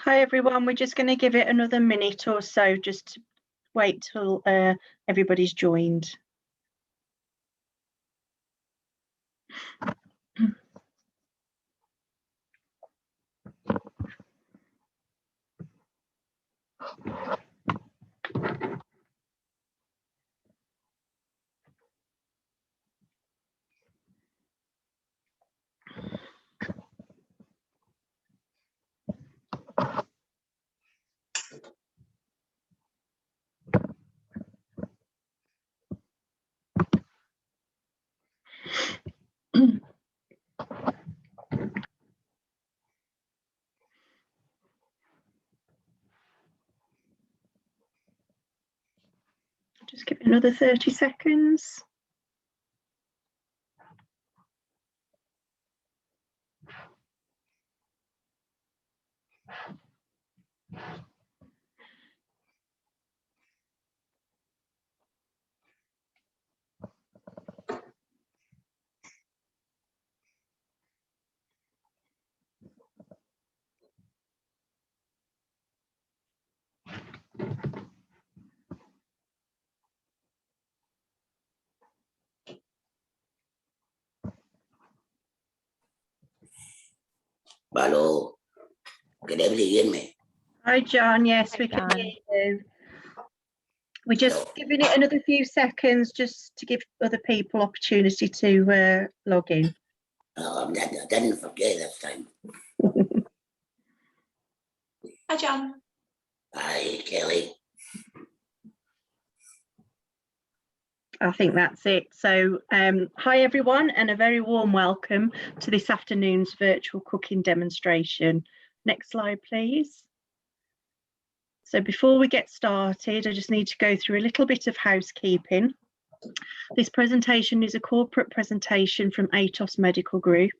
Hi everyone, we're just going to give it another minute or so just to wait till everybody's joined. Just give it another 30 seconds. Hello, can everybody hear me? Hi John, yes, we can hear you. We're just giving it another few seconds just to give other people opportunity to log in. I didn't forget this time. Hi John. Hi Kelly. I think that's it. So hi everyone and a very warm welcome to this afternoon's virtual cooking demonstration. Next slide please. So before we get started, I just need to go through a little bit of housekeeping. This presentation is a corporate presentation from ATOS Medical Group.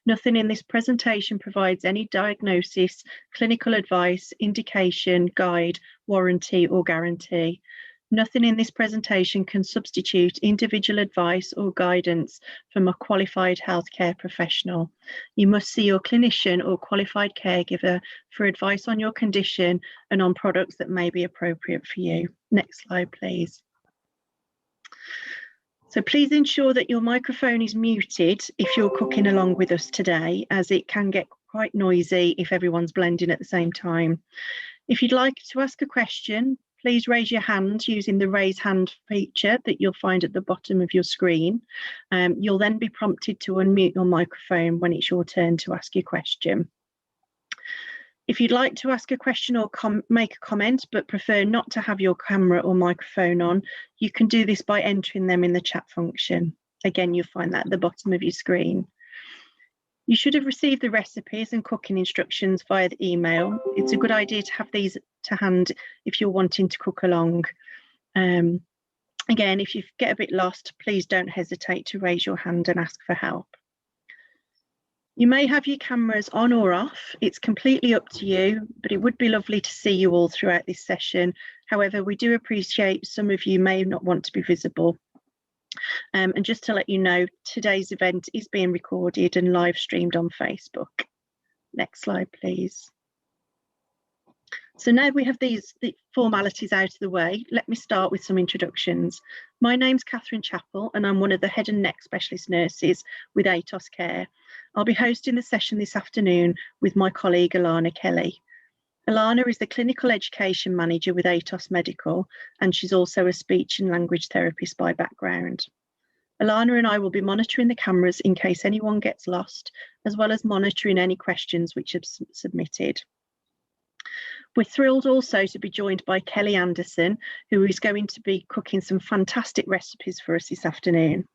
Nothing in this presentation provides any diagnosis, clinical advice, indication, guide, warranty or guarantee. Nothing in this presentation can substitute individual advice or guidance from a qualified healthcare professional. You must see your clinician or qualified caregiver for advice on your condition and on products that may be appropriate for you. Next slide, please. So please ensure that your microphone is muted if you're cooking along with us today, as it can get quite noisy if everyone's blending at the same time. If you'd like to ask a question, please raise your hand using the raise hand feature that you'll find at the bottom of your screen. You'll then be prompted to unmute your microphone when it's your turn to ask your question. If you'd like to ask a question or make a comment but prefer not to have your camera or microphone on, you can do this by entering them in the chat function. Again, you'll find that at the bottom of your screen. You should have received the recipes and cooking instructions via the email. It's a good idea to have these to hand if you're wanting to cook along. Again, if you get a bit lost, please don't hesitate to raise your hand and ask for help. You may have your cameras on or off. It's completely up to you, but it would be lovely to see you all throughout this session. However, we do appreciate some of you may not want to be visible. And just to let you know, today's event is being recorded and live streamed on Facebook. Next slide, please. So now we have the formalities out of the way, let me start with some introductions. My name's Catherine Chappell and I'm one of the head and neck specialist nurses with ATOS Care. I'll be hosting the session this afternoon with my colleague Alana Kelly. Alana is the clinical education manager with ATOS Medical and she's also a speech and language therapist by background. Alana and I will be monitoring the cameras in case anyone gets lost, as well as monitoring any questions which are submitted. We're thrilled also to be joined by Kellie Anderson, who is going to be cooking some fantastic recipes for us this afternoon.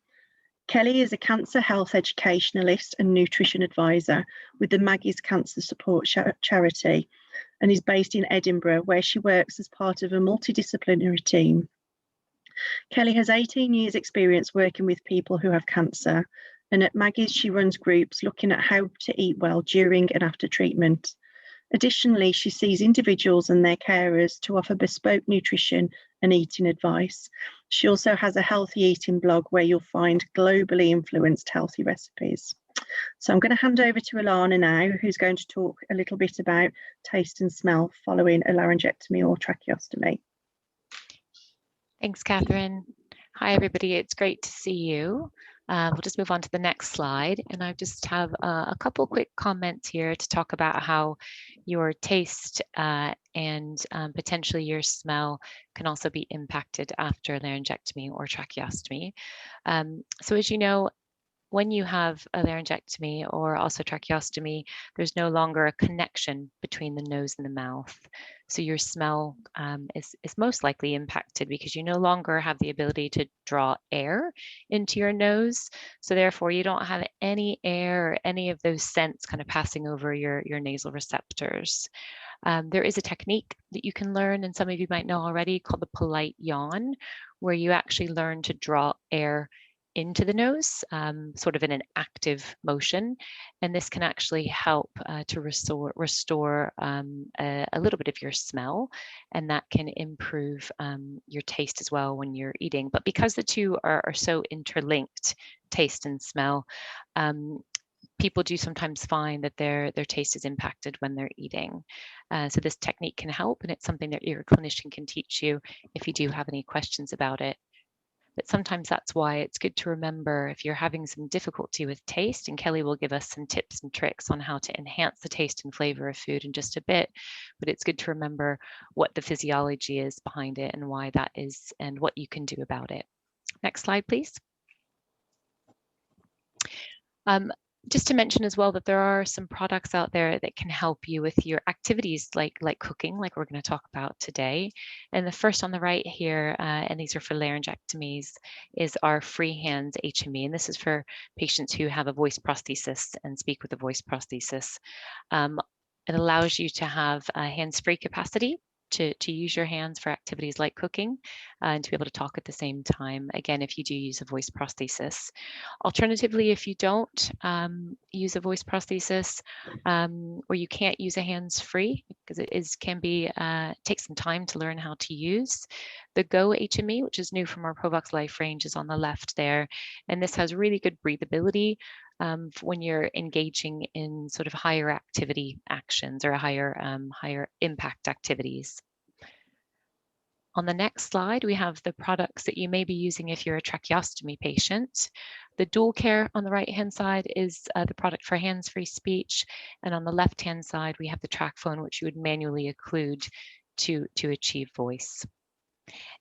Kellie is a cancer health educationalist and nutrition advisor with the Maggie's Cancer Support Charity and is based in Edinburgh, where she works as part of a multidisciplinary team. Kellie has 18 years experience working with people who have cancer, and at Maggie's she runs groups looking at how to eat well during and after treatment. Additionally, she sees individuals and their carers to offer bespoke nutrition and eating advice. She also has a healthy eating blog where you'll find globally influenced healthy recipes. So I'm going to hand over to Alana now, who's going to talk a little bit about taste and smell following a laryngectomy or tracheostomy. Thanks, Catherine. Hi, everybody. It's great to see you. We'll just move on to the next slide. And I just have a couple quick comments here to talk about how your taste and potentially your smell can also be impacted after laryngectomy or tracheostomy. So as you know, when you have a laryngectomy or also tracheostomy, there's no longer a connection between the nose and the mouth. So your smell is most likely impacted because you no longer have the ability to draw air into your nose. So therefore you don't have any air or any of those scents kind of passing over your nasal receptors. There is a technique that you can learn, and some of you might know already, called the polite yawn, where you actually learn to draw air into the nose, sort of in an active motion. And this can actually help to restore a little bit of your smell, and that can improve your taste as well when you're eating. But because the two are so interlinked, taste and smell, people do sometimes find that their taste is impacted when they're eating. So this technique can help, and it's something that your clinician can teach you if you do have any questions about it. But sometimes that's why it's good to remember if you're having some difficulty with taste, and Kellie will give us some tips and tricks on how to enhance the taste and flavor of food in just a bit, but it's good to remember what the physiology is behind it and why that is and what you can do about it. Next slide, please. Just to mention as well that there are some products out there that can help you with your activities like cooking, like we're going to talk about today. And the first on the right here, and these are for laryngectomies, is our Free Hands HME. And this is for patients who have a voice prosthesis and speak with a voice prosthesis. It allows you to have a hands-free capacity to use your hands for activities like cooking and to be able to talk at the same time, again, if you do use a voice prosthesis. Alternatively, if you don't use a voice prosthesis or you can't use a hands-free, because it takes some time to learn how to use, the Go HME, which is new from our Provox Life range, is on the left there. And this has really good breathability when you're engaging in sort of higher activity actions or higher impact activities. On the next slide, we have the products that you may be using if you're a tracheostomy patient. The Dual Care on the right-hand side is the product for hands-free speech. And on the left-hand side, we have the track phone, which you would manually occlude to achieve voice.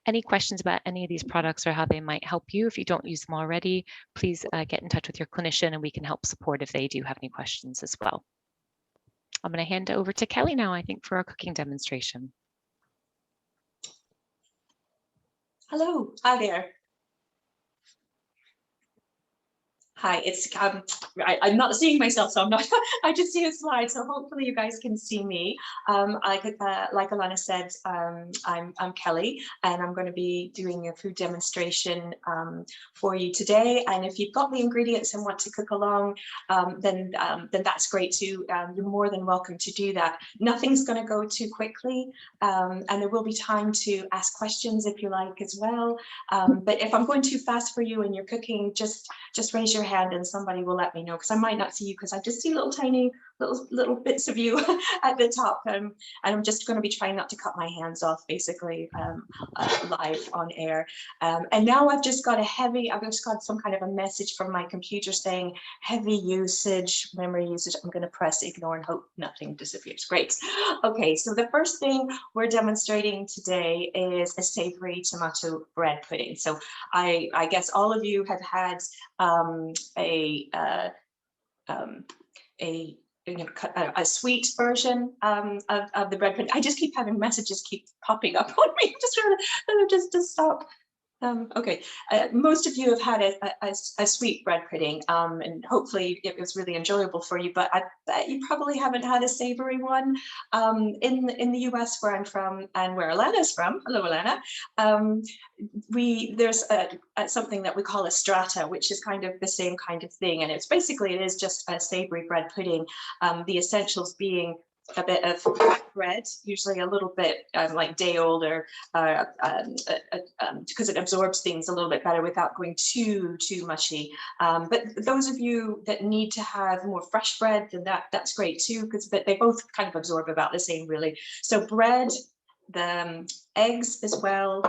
Any questions about any of these products or how they might help you? If you don't use them already, please get in touch with your clinician and we can help support if they do have any questions as well. I'm going to hand it over to Kellie now, I think, for our cooking demonstration. Hello, hi there. Hi, it's I'm not seeing myself, so I'm not. I just see a slide, so hopefully you guys can see me. Like Alana said, I'm Kellie, and I'm going to be doing a food demonstration for you today. And if you've got the ingredients and want to cook along, then that's great too. You're more than welcome to do that. Nothing's going to go too quickly, and there will be time to ask questions if you like as well. But if I'm going too fast for you and you're cooking, just raise your hand and somebody will let me know, because I might not see you because I just see little tiny little bits of you at the top, and I'm just going to be trying not to cut my hands off basically live on air. And now I've just got some kind of a message from my computer saying heavy usage, memory usage. I'm going to press ignore and hope nothing disappears. Great. Okay, so the first thing we're demonstrating today is a savory tomato bread pudding. So I guess all of you have had a sweet version of the bread pudding. I just keep having messages keep popping up on me. I'm just trying to just stop Okay, most of you have had a sweet bread pudding, and hopefully it was really enjoyable for you, but I bet you probably haven't had a savory one. In the US where I'm from and where Alana's from, hello Alana, there's something that we call a strata, which is kind of the same kind of thing, and it's basically, it is just a savory bread pudding, the essentials being a bit of bread, usually a little bit like day old, or because it absorbs things a little bit better without going too mushy. But those of you that need to have more fresh bread, then that's great too, because they both kind of absorb about the same, really. So bread, the eggs as well,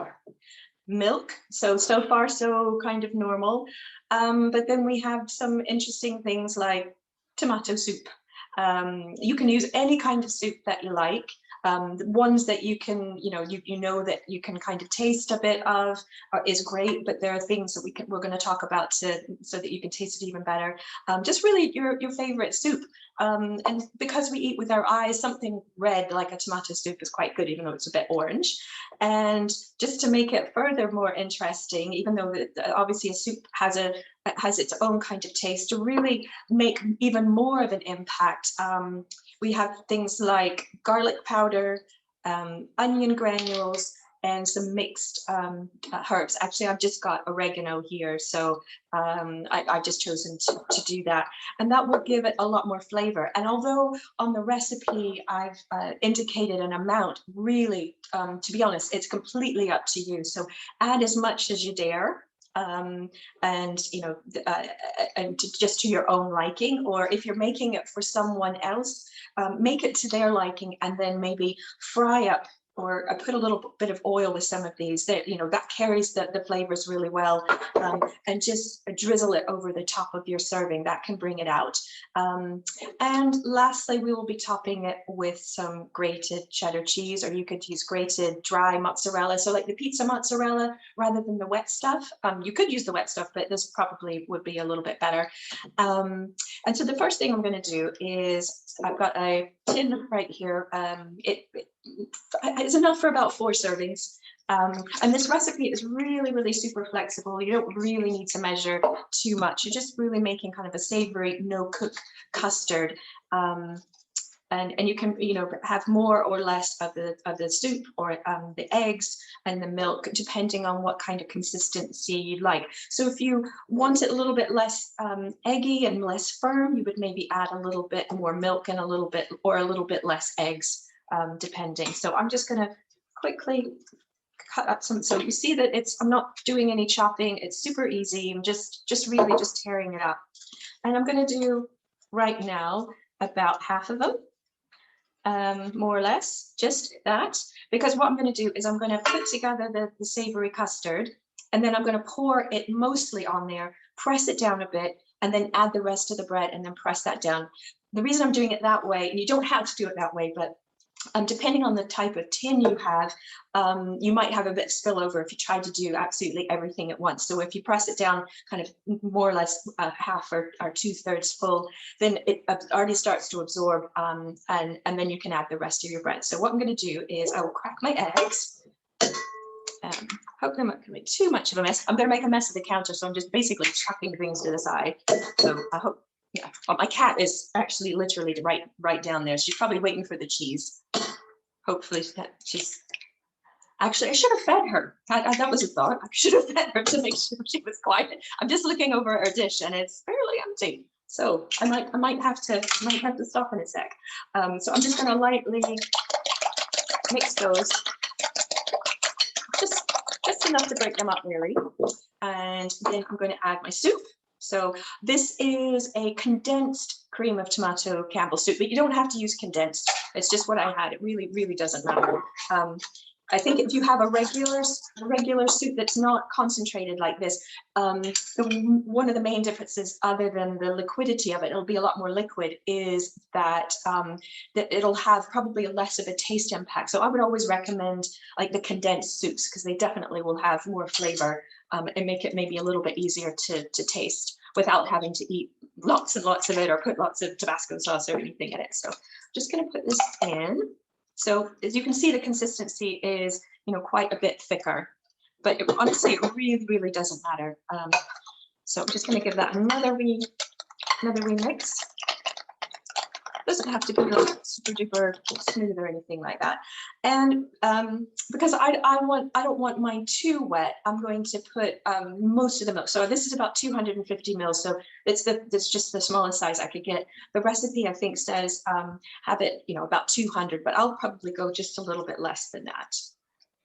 milk. So far so kind of normal. But then we have some interesting things like tomato soup. You can use any kind of soup that you like. The ones that you can, you know that you can kind of taste a bit of is great, but there are things that we're going to talk about so that you can taste it even better. Just really your favorite soup. And because we eat with our eyes, something red like a tomato soup is quite good, even though it's a bit orange. And just to make it further more interesting, even though obviously a soup has its own kind of taste, to really make even more of an impact, we have things like garlic powder, onion granules, and some mixed herbs. Actually, I've just got oregano here, so I've just chosen to do that. And that will give it a lot more flavor. And although on the recipe I've indicated an amount, really, to be honest, it's completely up to you. So add as much as you dare. And just to your own liking, or if you're making it for someone else, make it to their liking, and then maybe fry up or put a little bit of oil with some of these that, that carries the flavors really well, and just drizzle it over the top of your serving. That can bring it out. And lastly, we will be topping it with some grated cheddar cheese, or you could use grated dry mozzarella. So like the pizza mozzarella rather than the wet stuff. You could use the wet stuff, but this probably would be a little bit better. And so the first thing I'm going to do is, I've got a tin right here. It's enough for about 4 servings. And this recipe is really, really super flexible. You don't really need to measure too much. You're just really making kind of a savory, no-cook custard. And you can, have more or less of the soup, or the eggs and the milk, depending on what kind of consistency you'd like. So if you want it a little bit less eggy and less firm, you would maybe add a little bit more milk and a little bit less eggs, depending. So I'm just going to quickly cut up some. So you see that I'm not doing any chopping. It's super easy. I'm just really just tearing it up. And I'm going to do right now about half of them. More or less, just that, because what I'm going to do is I'm going to put together the savory custard, and then I'm going to pour it mostly on there, press it down a bit, and then add the rest of the bread and then press that down. The reason I'm doing it that way, and you don't have to do it that way, but depending on the type of tin you have, you might have a bit of spillover if you try to do absolutely everything at once. So if you press it down kind of more or less half or 2/3 full, then it already starts to absorb, and then you can add the rest of your bread. So what I'm going to do is I will crack my eggs. Hope they're not going to make too much of a mess. I'm going to make a mess of the counter, so I'm just basically chucking things to the side. So I hope. Yeah, well, my cat is actually literally right down there. She's probably waiting for the cheese. Hopefully she's actually, I should have fed her. That was a thought. I should have fed her to make sure she was quiet. I'm just looking over her dish and it's fairly empty. So I might have to stop in a sec. So I'm just going to lightly mix those, just enough to break them up really. And then I'm going to add my soup. So this is a condensed cream of tomato Campbell soup, but you don't have to use condensed. It's just what I had. It really, really doesn't matter. I think if you have a regular soup that's not concentrated like this, one of the main differences, other than the liquidity of it, it'll be a lot more liquid, is that that it'll have probably less of a taste impact. So I would always recommend like the condensed soups, because they definitely will have more flavor, and make it maybe a little bit easier to taste without having to eat lots and lots of it or put lots of Tabasco sauce or anything in it. So I'm just going to put this in. So as you can see, the consistency is, quite a bit thicker. but honestly, it really, really doesn't matter. So I'm just going to give that another wee mix. Doesn't have to be like super duper smooth or anything like that. And because I don't want mine too wet, I'm going to put most of the milk. So this is about 250 mils. So it's just the smallest size I could get. The recipe, I think, says have it, you know, about 200, but I'll probably go just a little bit less than that.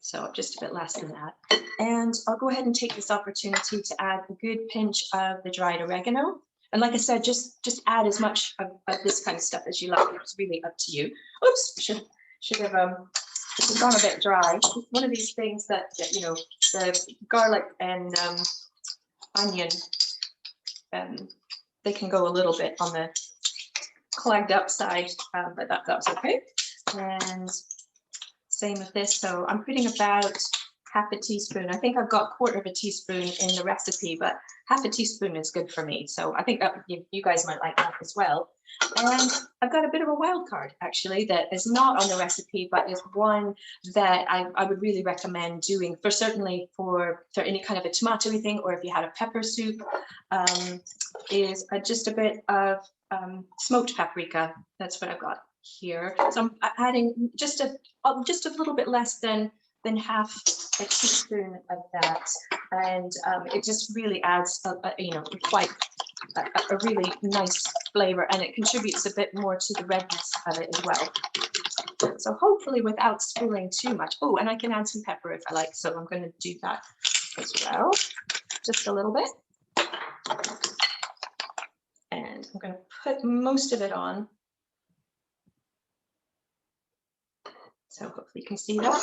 So just a bit less than that. And I'll go ahead and take this opportunity to add a good pinch of the dried oregano. And like I said, just add as much of this kind of stuff as you like. It's really up to you. Oops, should have gone a bit dry. It's one of these things that, you know, the garlic and onion, they can go a little bit on the clogged up side, but that's okay. And same with this. So I'm putting about half a teaspoon. I think I've got 1/4 teaspoon in the recipe, but half a teaspoon is good for me. So I think that you guys might like that as well. And I've got a bit of a wild card actually that is not on the recipe, but is one that I would really recommend doing for certainly for any kind of a tomatoey thing, or if you had a pepper soup, is just a bit of smoked paprika. That's what I've got here. So I'm adding just a little bit less than half a teaspoon of that, and it just really adds you know, quite a really nice flavor, and it contributes a bit more to the redness of it as well. So hopefully without spilling too much. Oh, and I can add some pepper if I like, so I'm going to do that as well, just a little bit. And I'm going to put most of it on. So hopefully you can see that.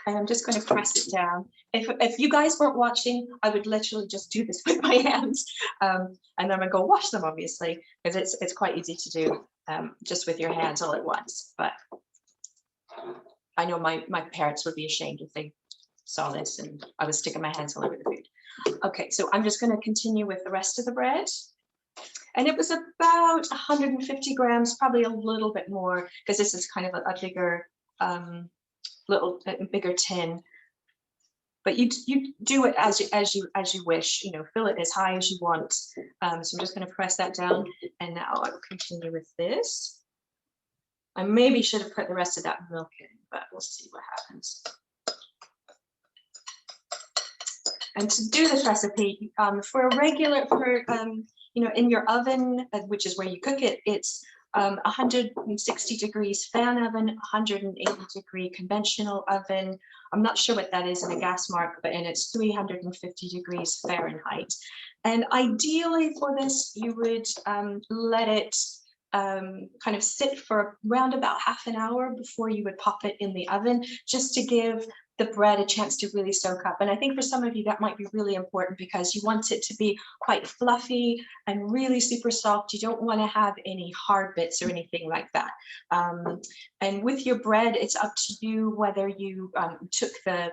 And I'm just going to press it down. If you guys weren't watching, I would literally just do this with my hands, and then I'm going to go wash them, obviously, because it's quite easy to do just with your hands all at once. But I know my parents would be ashamed if they saw this and I was sticking my hands all over the food. Okay, so I'm just going to continue with the rest of the bread. And it was about 150 grams, probably a little bit more, because this is kind of a bigger, bigger tin. But you do it as you wish. You know, fill it as high as you want. So I'm just going to press that down, and now I'll continue with this. I maybe should have put the rest of that milk in, but we'll see what happens. And to do this recipe, for a regular, you know, in your oven, which is where you cook it, it's 160 degrees fan oven, 180 degree conventional oven. I'm not sure what that is in a gas mark, but and it's 350 degrees Fahrenheit. And ideally for this, you would let it kind of sit for around about half an hour before you would pop it in the oven, just to give the bread a chance to really soak up. And I think for some of you that might be really important, because you want it to be quite fluffy and really super soft. You don't want to have any hard bits or anything like that. And with your bread, it's up to you whether you took the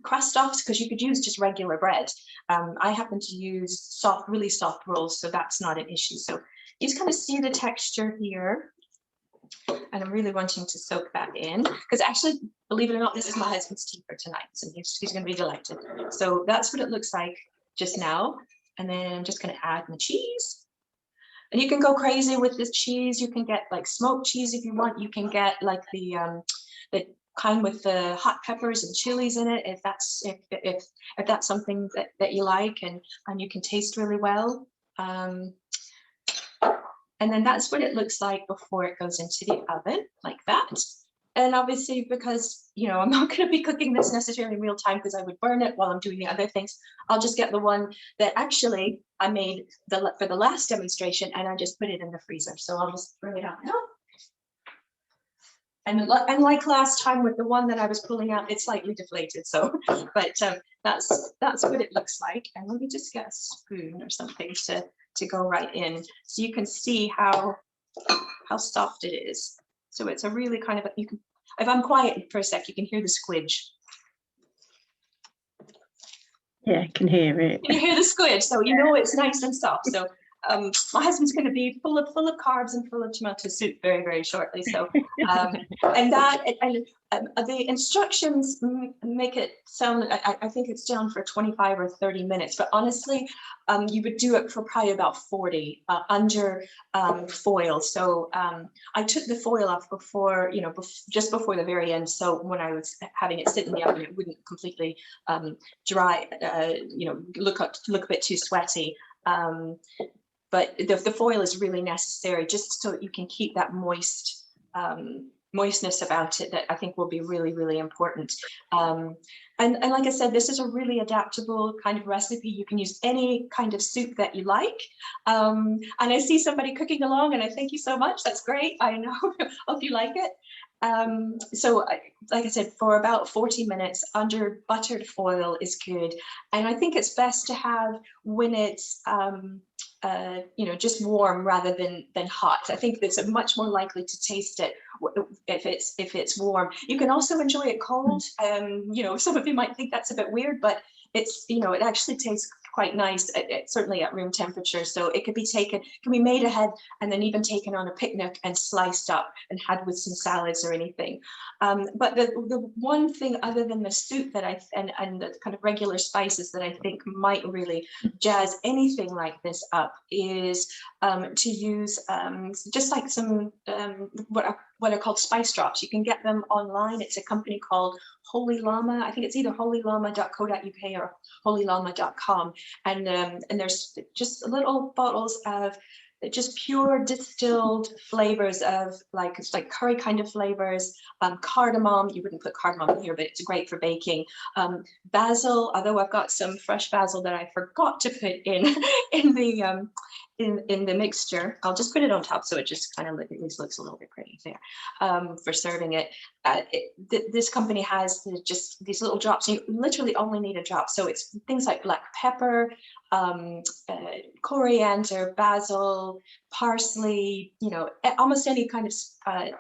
crust off, because you could use just regular bread. I happen to use really soft rolls, so that's not an issue. So you just kind of see the texture here. And I'm really wanting to soak that in, because actually, believe it or not, this is my husband's tea for tonight, so he's going to be delighted. So that's what it looks like just now. And then I'm just going to add my cheese. And you can go crazy with this cheese. You can get like smoked cheese if you want. You can get like the kind with the hot peppers and chilies in it, if that's something that you like and you can taste really well. And then that's what it looks like before it goes into the oven, like that. And obviously, because, you know, I'm not going to be cooking this necessarily in real time, because I would burn it while I'm doing the other things. I'll just get the one that actually I made for the last demonstration, and I just put it in the freezer. So I'll just bring it out now. And like last time with the one that I was pulling out, it's slightly deflated. So, but that's what it looks like. And let me just get a spoon or something to go right in, so you can see how soft it is. So it's a really kind of you can, if I'm quiet for a sec, you can hear the squidge. Yeah, I can hear it. You hear the squidge, so you know it's nice and soft. So my husband's going to be full of carbs and full of tomato soup very, very shortly. So, the instructions make it sound, I think it's down for 25 or 30 minutes, but honestly, you would do it for probably about 40 under foil. So I took the foil off before, just before the very end. So when I was having it sit in the oven, it wouldn't completely dry, look a bit too sweaty. But the foil is really necessary just so you can keep that moistness about it that I think will be really, really important. And like I said, this is a really adaptable kind of recipe. You can use any kind of soup that you like. And I see somebody cooking along, and I thank you so much. That's great. I know, hope you like it. So like I said, for about 40 minutes under buttered foil is good. And I think it's best to have when it's, just warm rather than hot. I think it's much more likely to taste it if it's warm. You can also enjoy it cold. Some of you might think that's a bit weird, but it's, it actually tastes quite nice, certainly at room temperature. So it could be made ahead and then even taken on a picnic and sliced up and had with some salads or anything. But the one thing other than the soup that and the kind of regular spices that I think might really jazz anything like this up is to use just like some what are called spice drops. You can get them online. It's a company called Holy Llama. I think it's either holyllama.co.uk or holyllama.com. And there's just little bottles of just pure distilled flavors of it's like curry kind of flavors, cardamom. You wouldn't put cardamom here, but it's great for baking. Basil, although I've got some fresh basil that I forgot to put in the mixture. I'll just put it on top so it just kind of looks a little bit pretty there for serving it. This company has just these little drops. You literally only need a drop. So it's things like black pepper, coriander, basil, parsley, almost any kind of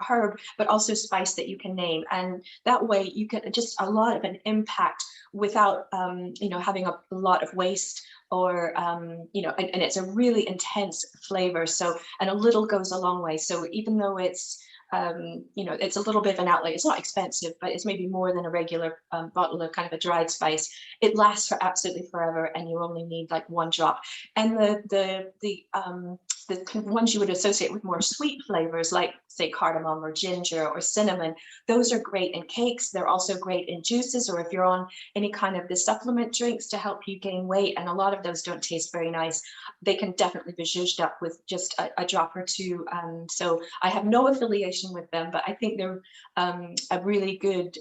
herb, but also spice that you can name. And that way you get just a lot of an impact without, having a lot of waste or, and it's a really intense flavor. So, and a little goes a long way. So even though it's, it's a little bit of an outlay. It's not expensive, but it's maybe more than a regular bottle of kind of a dried spice. It lasts for absolutely forever, and you only need like one drop. And the ones you would associate with more sweet flavors, like say cardamom or ginger or cinnamon, those are great in cakes. They're also great in juices, or if you're on any kind of the supplement drinks to help you gain weight. And a lot of those don't taste very nice. They can definitely be zhuzhed up with just a drop or two. So I have no affiliation with them, but I think they're a really good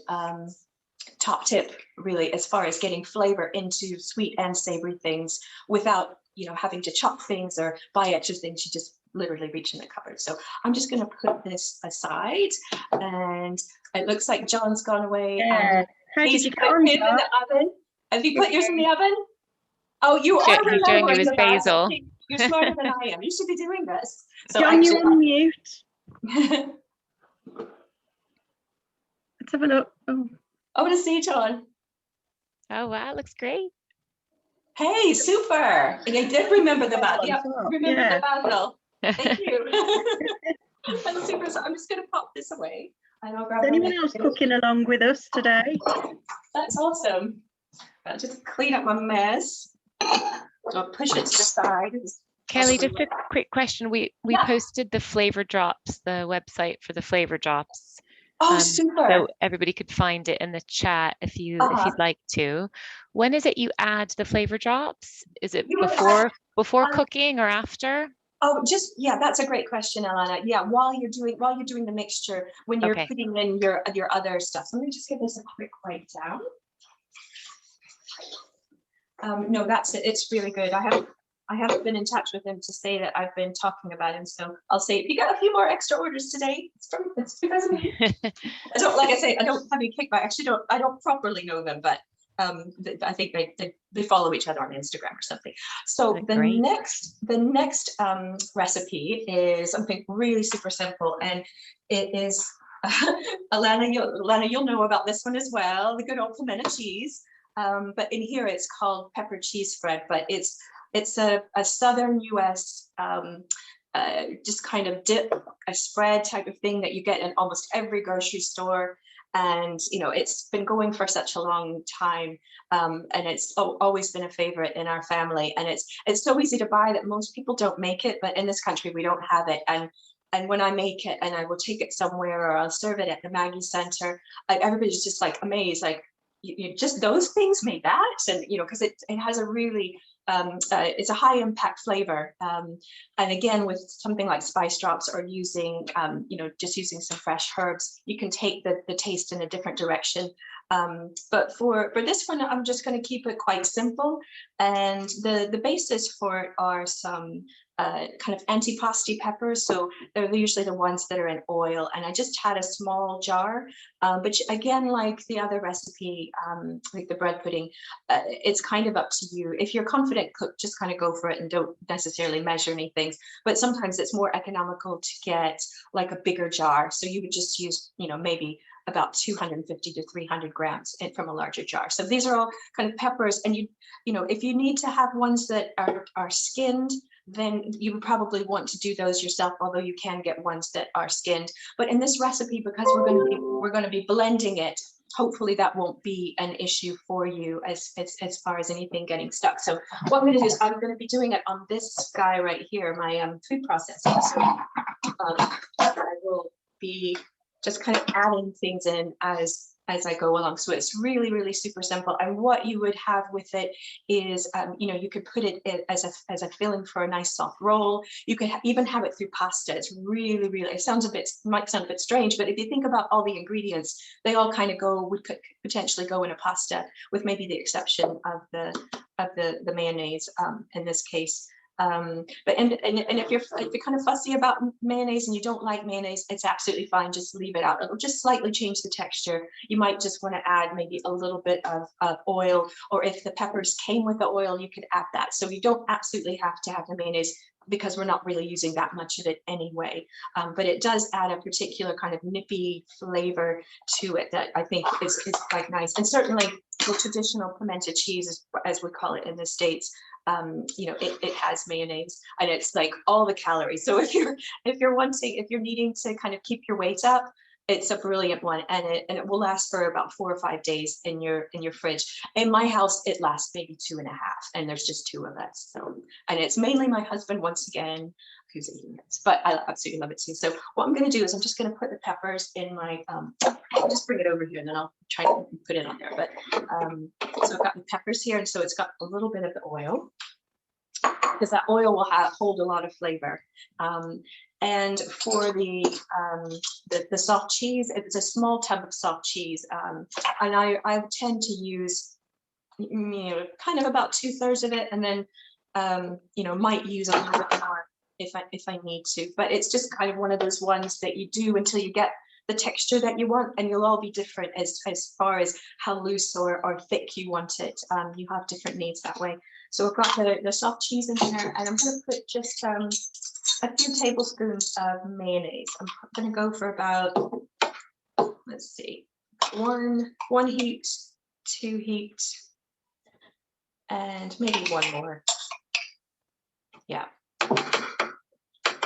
top tip, really, as far as getting flavor into sweet and savory things without having to chop things or buy extra things. You just literally reach in the cupboard. So I'm just going to put this aside, and it looks like John's gone away. Yeah. How did you get on, in the oven? Have you put yours in the oven? Oh, you are He's doing it with basil. You're smarter than I am. You should be doing this. So John, you're on mute. Let's have a look. Oh. I want to see John. Oh, wow, looks great. Hey, super. And I did remember the basil. Yeah, the basil. Thank you. That's super. So I'm just going to pop this away. And I'll grab. Is anyone else cooking along with us today? That's awesome. I'll just clean up my mess. I'll push it to the side. Kelly, just a quick question. We posted the flavor drops, the website for the flavor drops. Oh, super. So everybody could find it in the chat if you'd like to. When is it you add the flavor drops? Is it before cooking or after? Oh, that's a great question, Alana. Yeah, while you're doing the mixture, when you're putting in your other stuff. So let me just give this a quick write down. No, that's it. It's really good. I haven't been in touch with him to say that I've been talking about him. So I'll say, if you got a few more extra orders today, it's because of me. I don't have any kickback. Actually, I don't properly know them, but I think they follow each other on Instagram or something. So the next recipe is something really super simple, and it is Alana, you'll know about this one as well. The good old pimento cheese. But in here it's called pepper cheese spread, but it's It's a southern US just kind of dip, a spread type of thing that you get in almost every grocery store. And, you know, it's been going for such a long time, and it's always been a favorite in our family. And it's so easy to buy that most people don't make it, but in this country we don't have it. And when I make it and I will take it somewhere, or I'll serve it at the Maggie Center, everybody's just like amazed, like, you just those things made that. And, you know, because it has a really it's a high impact flavor, and again, with something like spice drops, or using you know, just using some fresh herbs, you can take the taste in a different direction. But for this one, I'm just going to keep it quite simple, and the basis for it are some kind of antipasti peppers. So they're usually the ones that are in oil, and I just had a small jar, but again, like the other recipe, like the bread pudding, it's kind of up to you. If you're a confident cook, just kind of go for it and don't necessarily measure any things. But sometimes it's more economical to get like a bigger jar, so you would just use, you know, maybe about 250 to 300 grams from a larger jar. So these are all kind of peppers, and you know, if you need to have ones that are skinned, then you would probably want to do those yourself, although you can get ones that are skinned. But in this recipe, because we're going to be blending it, hopefully that won't be an issue for you as far as anything getting stuck. So what I'm going to do is I'm going to be doing it on this guy right here, my food processor. So I will be just kind of adding things in as I go along. So it's really, really super simple. And what you would have with it is, you know, you could put it as a filling for a nice soft roll. You could even have it through pasta. It's really, really, might sound a bit strange, but if you think about all the ingredients, they all kind of would potentially go in a pasta, with maybe the exception of the mayonnaise in this case. But if you're kind of fussy about mayonnaise and you don't like mayonnaise, it's absolutely fine. Just leave it out. It'll just slightly change the texture. You might just want to add maybe a little bit of oil, or if the peppers came with the oil, you could add that. So you don't absolutely have to have the mayonnaise, because we're not really using that much of it anyway. But it does add a particular kind of nippy flavor to it that I think is quite nice. And certainly the traditional pimento cheese, as we call it in the States, you know, it has mayonnaise, and it's like all the calories. So if you're needing to kind of keep your weight up, it's a brilliant one, and it will last for about 4 or 5 days in your fridge. In my house, it lasts maybe 2.5, and there's just 2 of us. So, and it's mainly my husband, once again, who's eating it, but I absolutely love it too. So what I'm going to do is I'm just going to put the peppers in my I'll just bring it over here, and then I'll try to put it on there. But so I've got the peppers here, and so it's got a little bit of the oil, because that oil will hold a lot of flavor. And for the soft cheese, it's a small tub of soft cheese, and I tend to use, you know, kind of about 2/3 of it, and then you know, might use a little bit more if I need to. But it's just kind of one of those ones that you do until you get the texture that you want, and you'll all be different as far as how loose or thick you want it. You have different needs that way. So I've got the soft cheese in there, and I'm going to put just a few tablespoons of mayonnaise. I'm going to go for about, let's see, one heat, 2 heat, and maybe 1 more. Yeah.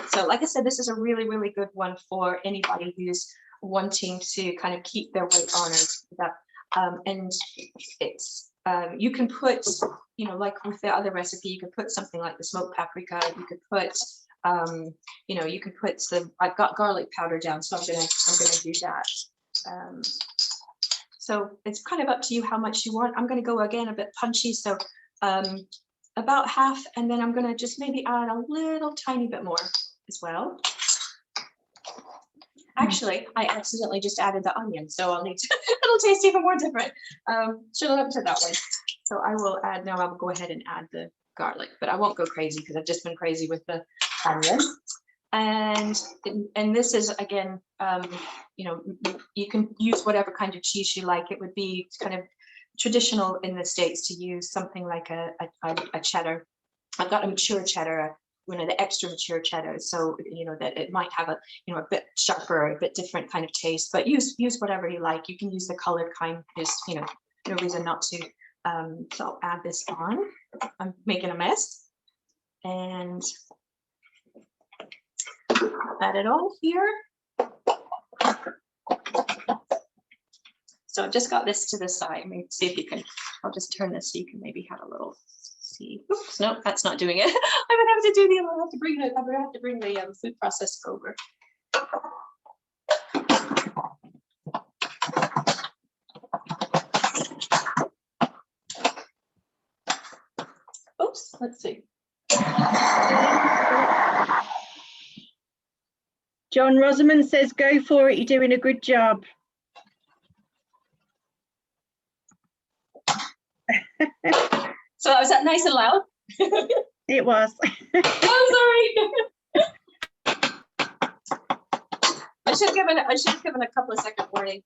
So like I said, this is a really, really good one for anybody who's wanting to kind of keep their weight on or and it's you can put, you know, like with the other recipe, you could put something like the smoked paprika. You could put you know, you could put some, I've got garlic powder down, so I'm gonna do that. So it's kind of up to you how much you want. I'm gonna go again a bit punchy, so about half, and then I'm gonna just maybe add a little tiny bit more as well. Actually, I accidentally just added the onion, so I'll need to, it'll taste even more different. Should have done that way. So I will add, now I'll go ahead and add the garlic, but I won't go crazy because I've just been crazy with the onion. And this is, again, you know, you can use whatever kind of cheese you like. It would be kind of traditional in the States to use something like a cheddar. I've got a mature cheddar, one of the extra mature cheddars, so you know that it might have a, you know, a bit sharper, a bit different kind of taste, but use whatever you like. You can use the colored kind, there's, you know, no reason not to. So I'll add this on. I'm making a mess. and add it all here. So I've just got this to the side. Let me see if you can, I'll just turn this so you can maybe have a little see. Oops, no, that's not doing it. I would have to do the, I have to bring it, I would have to bring the food processor over. Oops, let's see. John Rosamond says, go for it, you're doing a good job. So was that nice and loud? It was. Oh, sorry. I should have given a couple of second warning.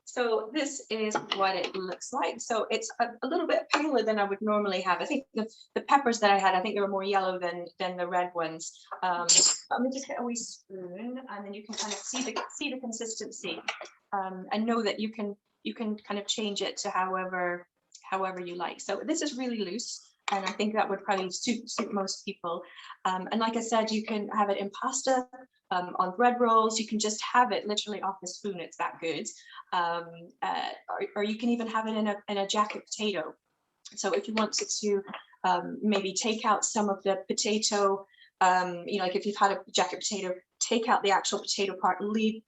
So this is what it looks like. So it's a little bit paler than I would normally have. I think the peppers that I had, I think they were more yellow than the red ones. Let me just get a wee spoon, and then you can kind of see the consistency, and know that you can kind of change it to however you like. So this is really loose, and I think that would probably suit most people. And like I said, you can have it in pasta, on bread rolls. You can just have it literally off the spoon. It's that good. Or you can even have it in a jacket potato. So if you wanted to maybe take out some of the potato, you know, like if you've had a jacket potato, take out the actual potato part, leave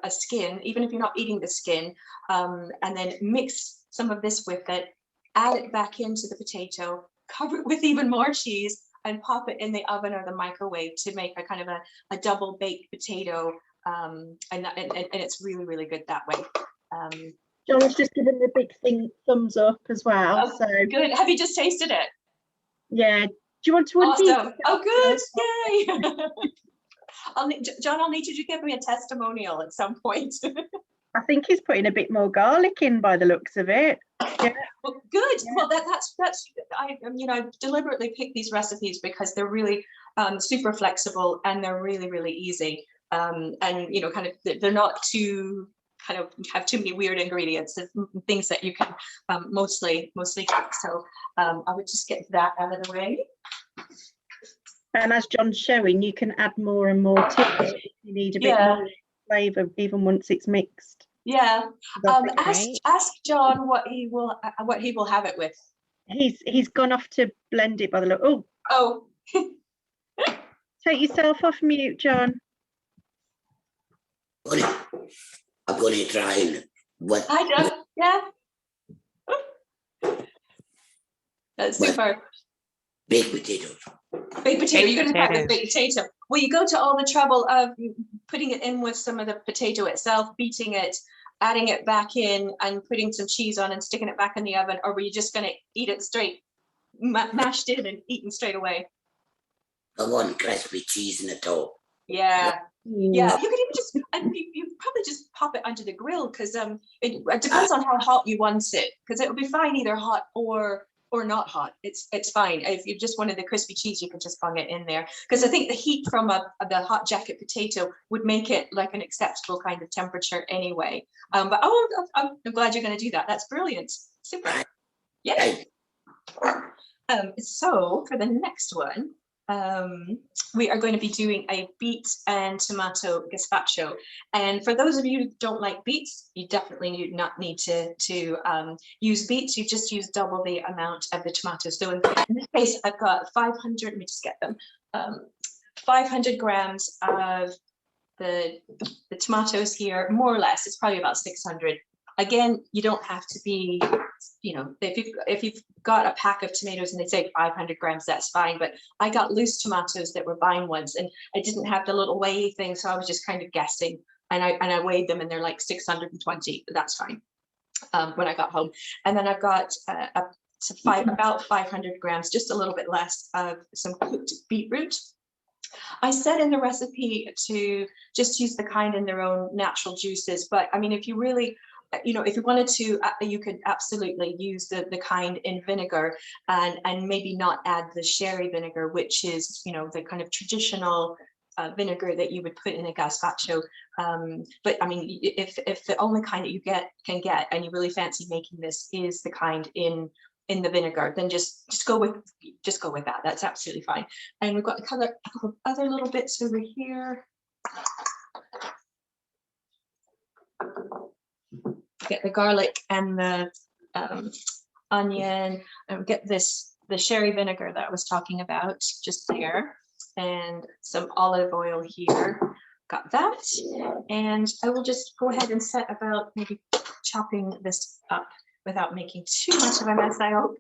a skin, even if you're not eating the skin, and then mix some of this with it, add it back into the potato, cover it with even more cheese, and pop it in the oven or the microwave to make a kind of a double baked potato, and it's really, really good that way. John was just giving the big thumbs up as well. Oh, so good. Have you just tasted it? Yeah. Do you want to Awesome. Oh, good. Yay. John, I'll need you to give me a testimonial at some point. I think he's putting a bit more garlic in by the looks of it. Yeah. Well, good. Yeah. Well, that's I deliberately pick these recipes because they're really super flexible, and they're really, really easy. And you know, kind of they're not too kind of have too many weird ingredients, things that you can mostly cook. So I would just get that out of the way. And as John's showing, you can add more and more to it if you need a bit more flavour, even once it's mixed. Yeah. Ask John what he will have it with. He's gone off to blend it by the look. Oh. Take yourself off mute, John. I'm going to try what. Hi, John. Yeah. That's super. Baked potatoes. Baked potato. You're going to try with baked potato. Well, you go to all the trouble of putting it in with some of the potato itself, beating it, adding it back in, and putting some cheese on and sticking it back in the oven, or were you just going to eat it straight, mashed in and eaten straight away? I want crispy cheese in the top. Yeah. Yeah, you could even just, you probably just pop it under the grill, because it depends on how hot you want it, because it will be fine either hot or not hot. It's fine. If you just wanted the crispy cheese, you could just bung it in there, because I think the heat from the hot jacket potato would make it like an acceptable kind of temperature anyway. But I'm glad you're going to do that. That's brilliant. Super. Yeah. So for the next one, we are going to be doing a beet and tomato gazpacho. And for those of you who don't like beets, you definitely do not need to use beets. You just use double the amount of the tomatoes. So in this case, I've got 500, let me just get them, 500 grams of the tomatoes here, more or less. It's probably about 600. Again, you don't have to be, you know, if you've got a pack of tomatoes and they say 500 grams, that's fine. But I got loose tomatoes that were buying ones, and I didn't have the little weigh thing, so I was just kind of guessing. And I weighed them, and they're like 620. That's fine. When I got home, and then I've got about 500 grams, just a little bit less, of some cooked beetroot. I said in the recipe to just use the kind in their own natural juices, but I mean, if you really, you know, if you wanted to, you could absolutely use the kind in vinegar, and maybe not add the sherry vinegar, which is, you know, the kind of traditional vinegar that you would put in a gazpacho. But I mean, if the only kind that you can get, and you really fancy making this, is the kind in in the vinegar, then just go with that. That's absolutely fine. And we've got a couple of other little bits over here. Get the garlic and the onion, and get the sherry vinegar that I was talking about just there, and some olive oil here. Got that, and I will just go ahead and set about maybe chopping this up without making too much of a mess, I hope.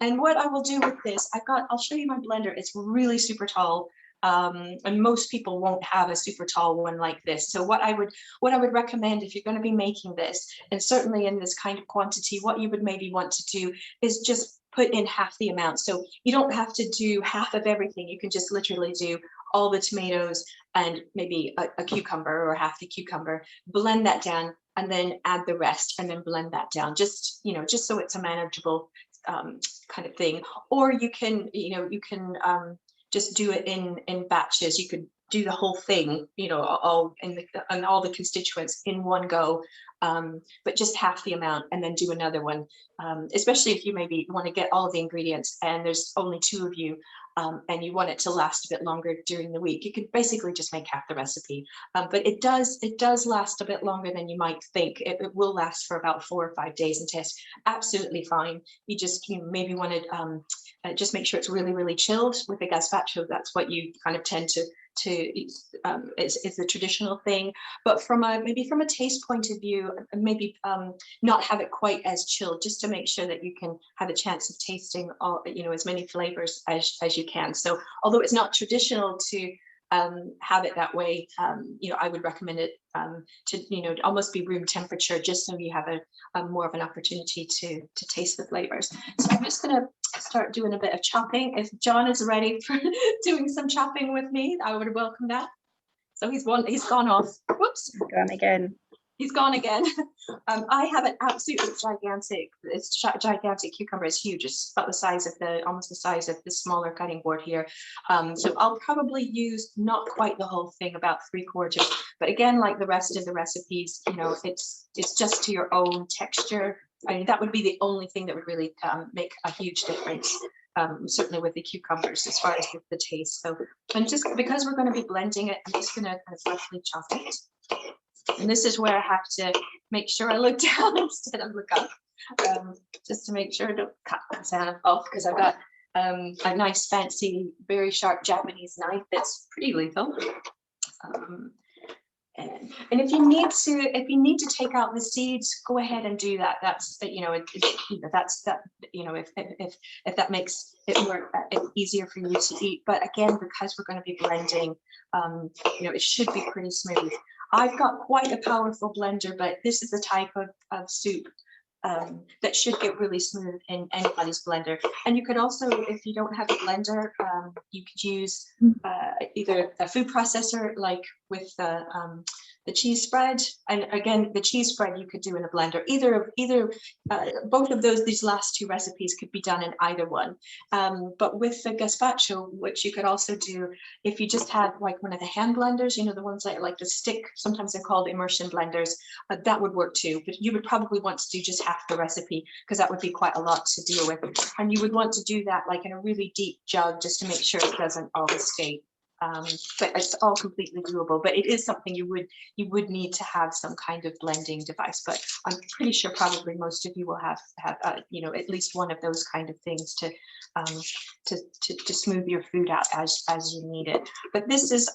And what I will do with this, I'll show you my blender. It's really super tall. And most people won't have a super tall one like this. So what I would recommend if you're going to be making this, and certainly in this kind of quantity, what you would maybe want to do is just put in half the amount. So you don't have to do half of everything. You can just literally do all the tomatoes and maybe a cucumber or half the cucumber, blend that down, and then add the rest, and then blend that down. Just so it's a manageable kind of thing. Or you can just do it in batches. You could do the whole thing, all and all the constituents in one go, but just half the amount, and then do another one. Especially if you maybe want to get all of the ingredients and there's only 2 of you, and you want it to last a bit longer during the week, you could basically just make half the recipe. But it does last a bit longer than you might think. It will last for about 4 or 5 days and taste absolutely fine. You maybe want to just make sure it's really, really chilled. With the gazpacho, that's what you kind of tend to is the traditional thing. But maybe from a taste point of view, maybe not have it quite as chilled, just to make sure that you can have a chance of tasting all, as many flavors as you can. So although it's not traditional to have it that way, I would recommend it to almost be room temperature, just so you have a more of an opportunity to taste the flavors. So I'm just going to start doing a bit of chopping. If John is ready for doing some chopping with me, I would welcome that. So he's gone off. Whoops. Gone again. He's gone again. I have an absolutely gigantic cucumber. It's huge. It's about the size of almost the size of the smaller cutting board here. So I'll probably use not quite the whole thing, about 3/4. But again, like the rest of the recipes, it's just to your own texture. I mean, that would be the only thing that would really make a huge difference. Certainly with the cucumbers, as far as with the taste. So, and just because we're going to be blending it, I'm just going to kind of roughly chop it. And this is where I have to make sure I look down instead of look up, just to make sure I don't cut that off, because I've got a nice, fancy, very sharp Japanese knife that's pretty lethal. And if you need to take out the seeds, go ahead and do that. That's if that makes it more easier for you to eat. But again, because we're going to be blending, it should be pretty smooth. I've got quite a powerful blender, but this is the type of soup that should get really smooth in anybody's blender. And you could also, if you don't have a blender, you could use either a food processor, like with the cheese spread. And again, the cheese spread you could do in a blender. Both of these last 2 recipes could be done in either one. But with the gazpacho, which you could also do if you just had like one of the hand blenders, the ones that like the stick, sometimes they're called immersion blenders, that would work too. But you would probably want to do just half the recipe, because that would be quite a lot to deal with. And you would want to do that like in a really deep jug, just to make sure it doesn't all escape. But it's all completely doable. But it is something you would need to have some kind of blending device. But I'm pretty sure probably most of you will have at least one of those kind of things to smooth your food out as you need it. But this is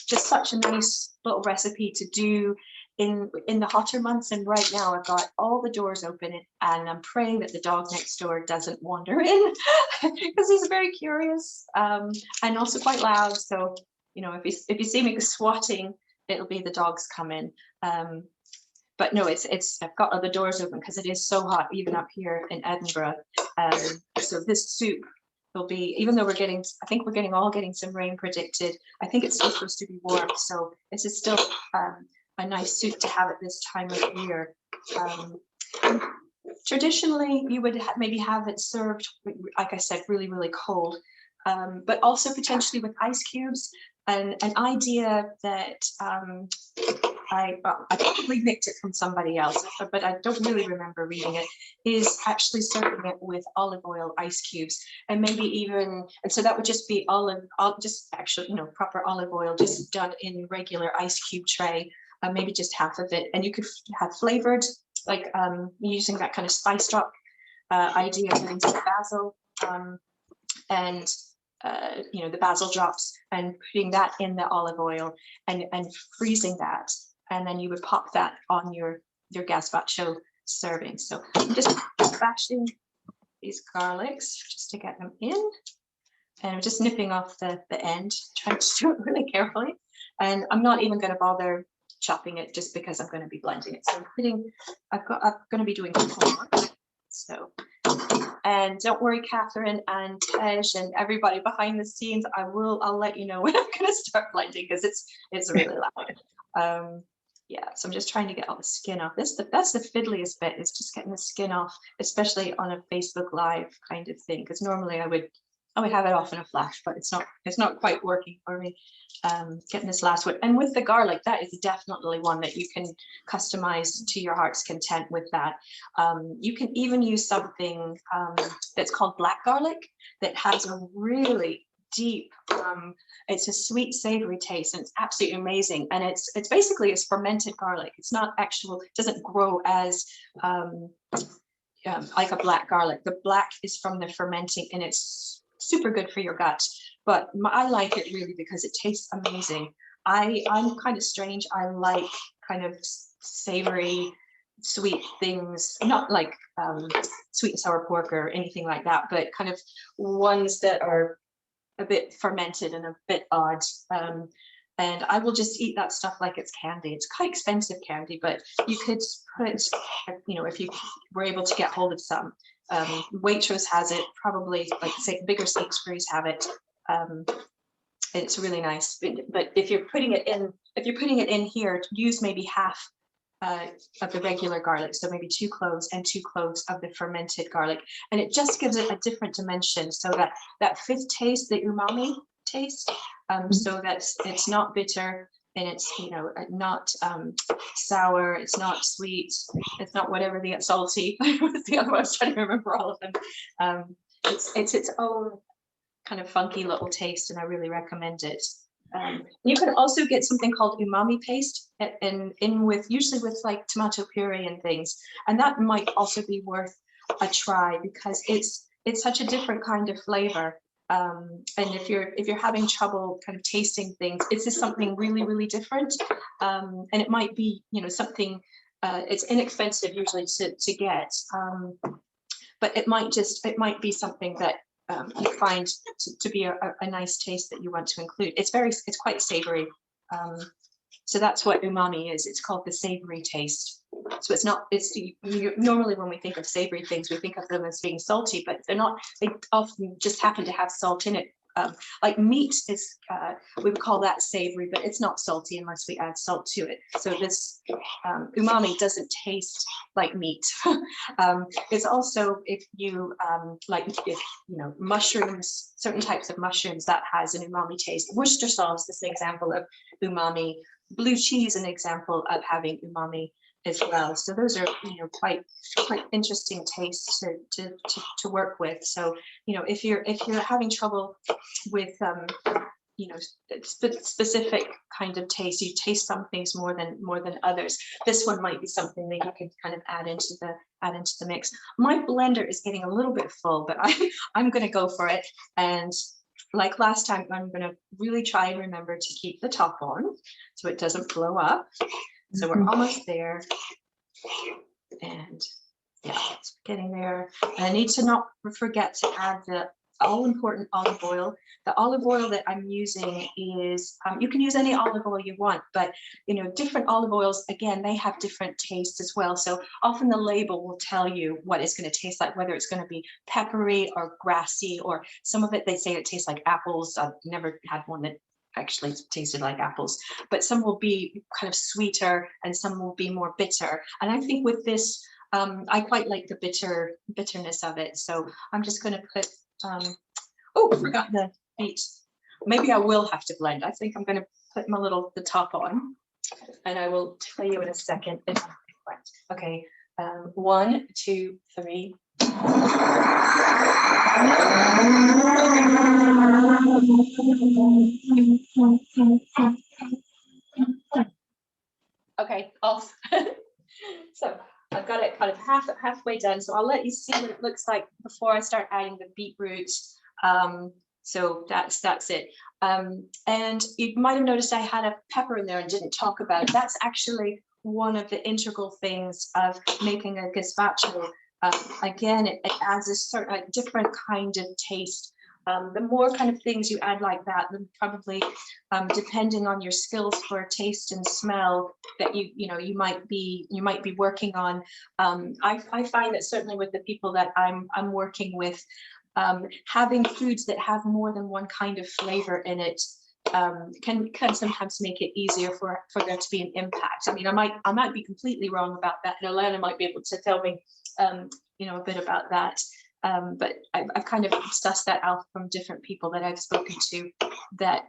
just such a nice little recipe to do in the hotter months. And right now I've got all the doors open, and I'm praying that the dog next door doesn't wander in, because he's very curious and also quite loud. So if you see me swatting, it'll be the dogs coming. But no, I've got all the doors open because it is so hot, even up here in Edinburgh. So this soup will be, even though I think we're all getting some rain predicted, I think it's still supposed to be warm. So this is still a nice soup to have at this time of year. Traditionally, you would maybe have it served, like I said, really, really cold, but also potentially with ice cubes. And an idea that I probably nicked it from somebody else, but I don't really remember reading it, is actually serving it with olive oil ice cubes, and maybe even, and so that would just be just actually, you know, proper olive oil, just done in regular ice cube tray, maybe just half of it. And you could have flavored, like using that kind of spice drop idea, putting some basil and you know, the basil drops, and putting that in the olive oil and freezing that, and then you would pop that on your gazpacho serving. So I'm just bashing these garlics just to get them in, and I'm just nipping off the end, trying to do it really carefully, and I'm not even going to bother chopping it just because I'm going to be blending it. So I'm going to be doing 4. So, and don't worry, Catherine and Tej and everybody behind the scenes, I'll let you know when I'm going to start blending, because it's really loud. Yeah, so I'm just trying to get all the skin off. That's the fiddliest bit, is just getting the skin off, especially on a Facebook Live kind of thing, because normally I would have it off in a flash, but it's not quite working for me. Getting this last one, and with the garlic, that is definitely one that you can customize to your heart's content with that. You can even use something that's called black garlic, that has a really deep, it's a sweet savory taste, and it's absolutely amazing. And it's basically fermented garlic. It's not actual, it doesn't grow as like a black garlic. The black is from the fermenting, and it's super good for your gut. But I like it really because it tastes amazing. I'm kind of strange. I like kind of savory, sweet things, not like sweet and sour pork or anything like that, but kind of ones that are a bit fermented and a bit odd. And I will just eat that stuff like it's candy. It's quite expensive candy, but you could put, you know, if you were able to get hold of some. Waitrose has it, probably, like say bigger Sainsbury's have it. It's really nice. But if you're putting it in here, use maybe half of the regular garlic, so maybe 2 cloves and 2 cloves of the fermented garlic, and it just gives it a different dimension, so that fifth taste, the umami taste, so that it's not bitter, and it's, you know, not sour, it's not sweet, it's not whatever the salty. What's the other one? I was trying to remember all of them. It's its own kind of funky little taste, and I really recommend it. You can also get something called umami paste, and usually with like tomato puree and things, and that might also be worth a try, because it's such a different kind of flavor. And if you're having trouble kind of tasting things, it's just something really, really different. And it might be, you know, something, it's inexpensive usually to get, but it might be something that you find to be a nice taste that you want to include. It's quite savory. So that's what umami is. It's called the savory taste. So normally when we think of savory things, we think of them as being salty, but they're not. They often just happen to have salt in it. Like meat is, we would call that savory, but it's not salty unless we add salt to it. So this umami doesn't taste like meat. It's also, if you mushrooms, certain types of mushrooms, that has an umami taste. Worcester sauce is an example of umami. Blue cheese, an example of having umami as well. So those are, you know, quite interesting tastes to work with. So, you know, if you're having trouble with you know, specific kind of taste, you taste some things more than others, this one might be something that you can kind of add into the mix. My blender is getting a little bit full, but I'm going to go for it. And like last time, I'm going to really try and remember to keep the top on so it doesn't blow up. So we're almost there, and yeah, it's getting there. And I need to not forget to add the all-important olive oil. The olive oil that I'm using is, you can use any olive oil you want, but, you know, different olive oils, again, they have different tastes as well. So often the label will tell you what it's going to taste like, whether it's going to be peppery or grassy, or some of it, they say it tastes like apples. I've never had one that actually tasted like apples, but some will be kind of sweeter and some will be more bitter. And I think with this, I quite like the bitterness of it. So I'm just going to put, oh, I forgot the beet. Maybe I will have to blend. I think I'm going to put the top on. And I will tell you in a second. Okay, 1, 2, 3. Okay, off. So I've got it kind of halfway done. So I'll let you see what it looks like before I start adding the beetroot. So that's it. And you might have noticed I had a pepper in there and didn't talk about it. That's actually one of the integral things of making a gazpacho. Again, it adds a certain different kind of taste. The more kind of things you add like that, then probably depending on your skills for taste and smell that you might be working on. I find that certainly with the people that I'm working with, having foods that have more than one kind of flavor in it can sometimes make it easier for there to be an impact. I mean, I might be completely wrong about that, and Alana might be able to tell me a bit about that. But I've kind of sussed that out from different people that I've spoken to, that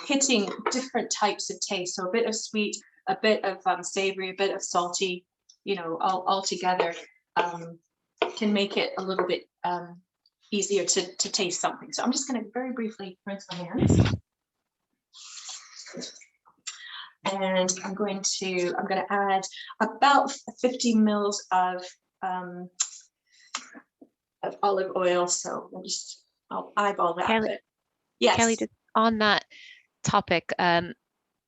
hitting different types of taste, so a bit of sweet, a bit of savory, a bit of salty, all together can make it a little bit easier to taste something. So I'm just going to very briefly rinse my hands. And I'm going to add about 50 mils of olive oil. So I'll eyeball that. Kellie, yes. Kellie, just on that topic,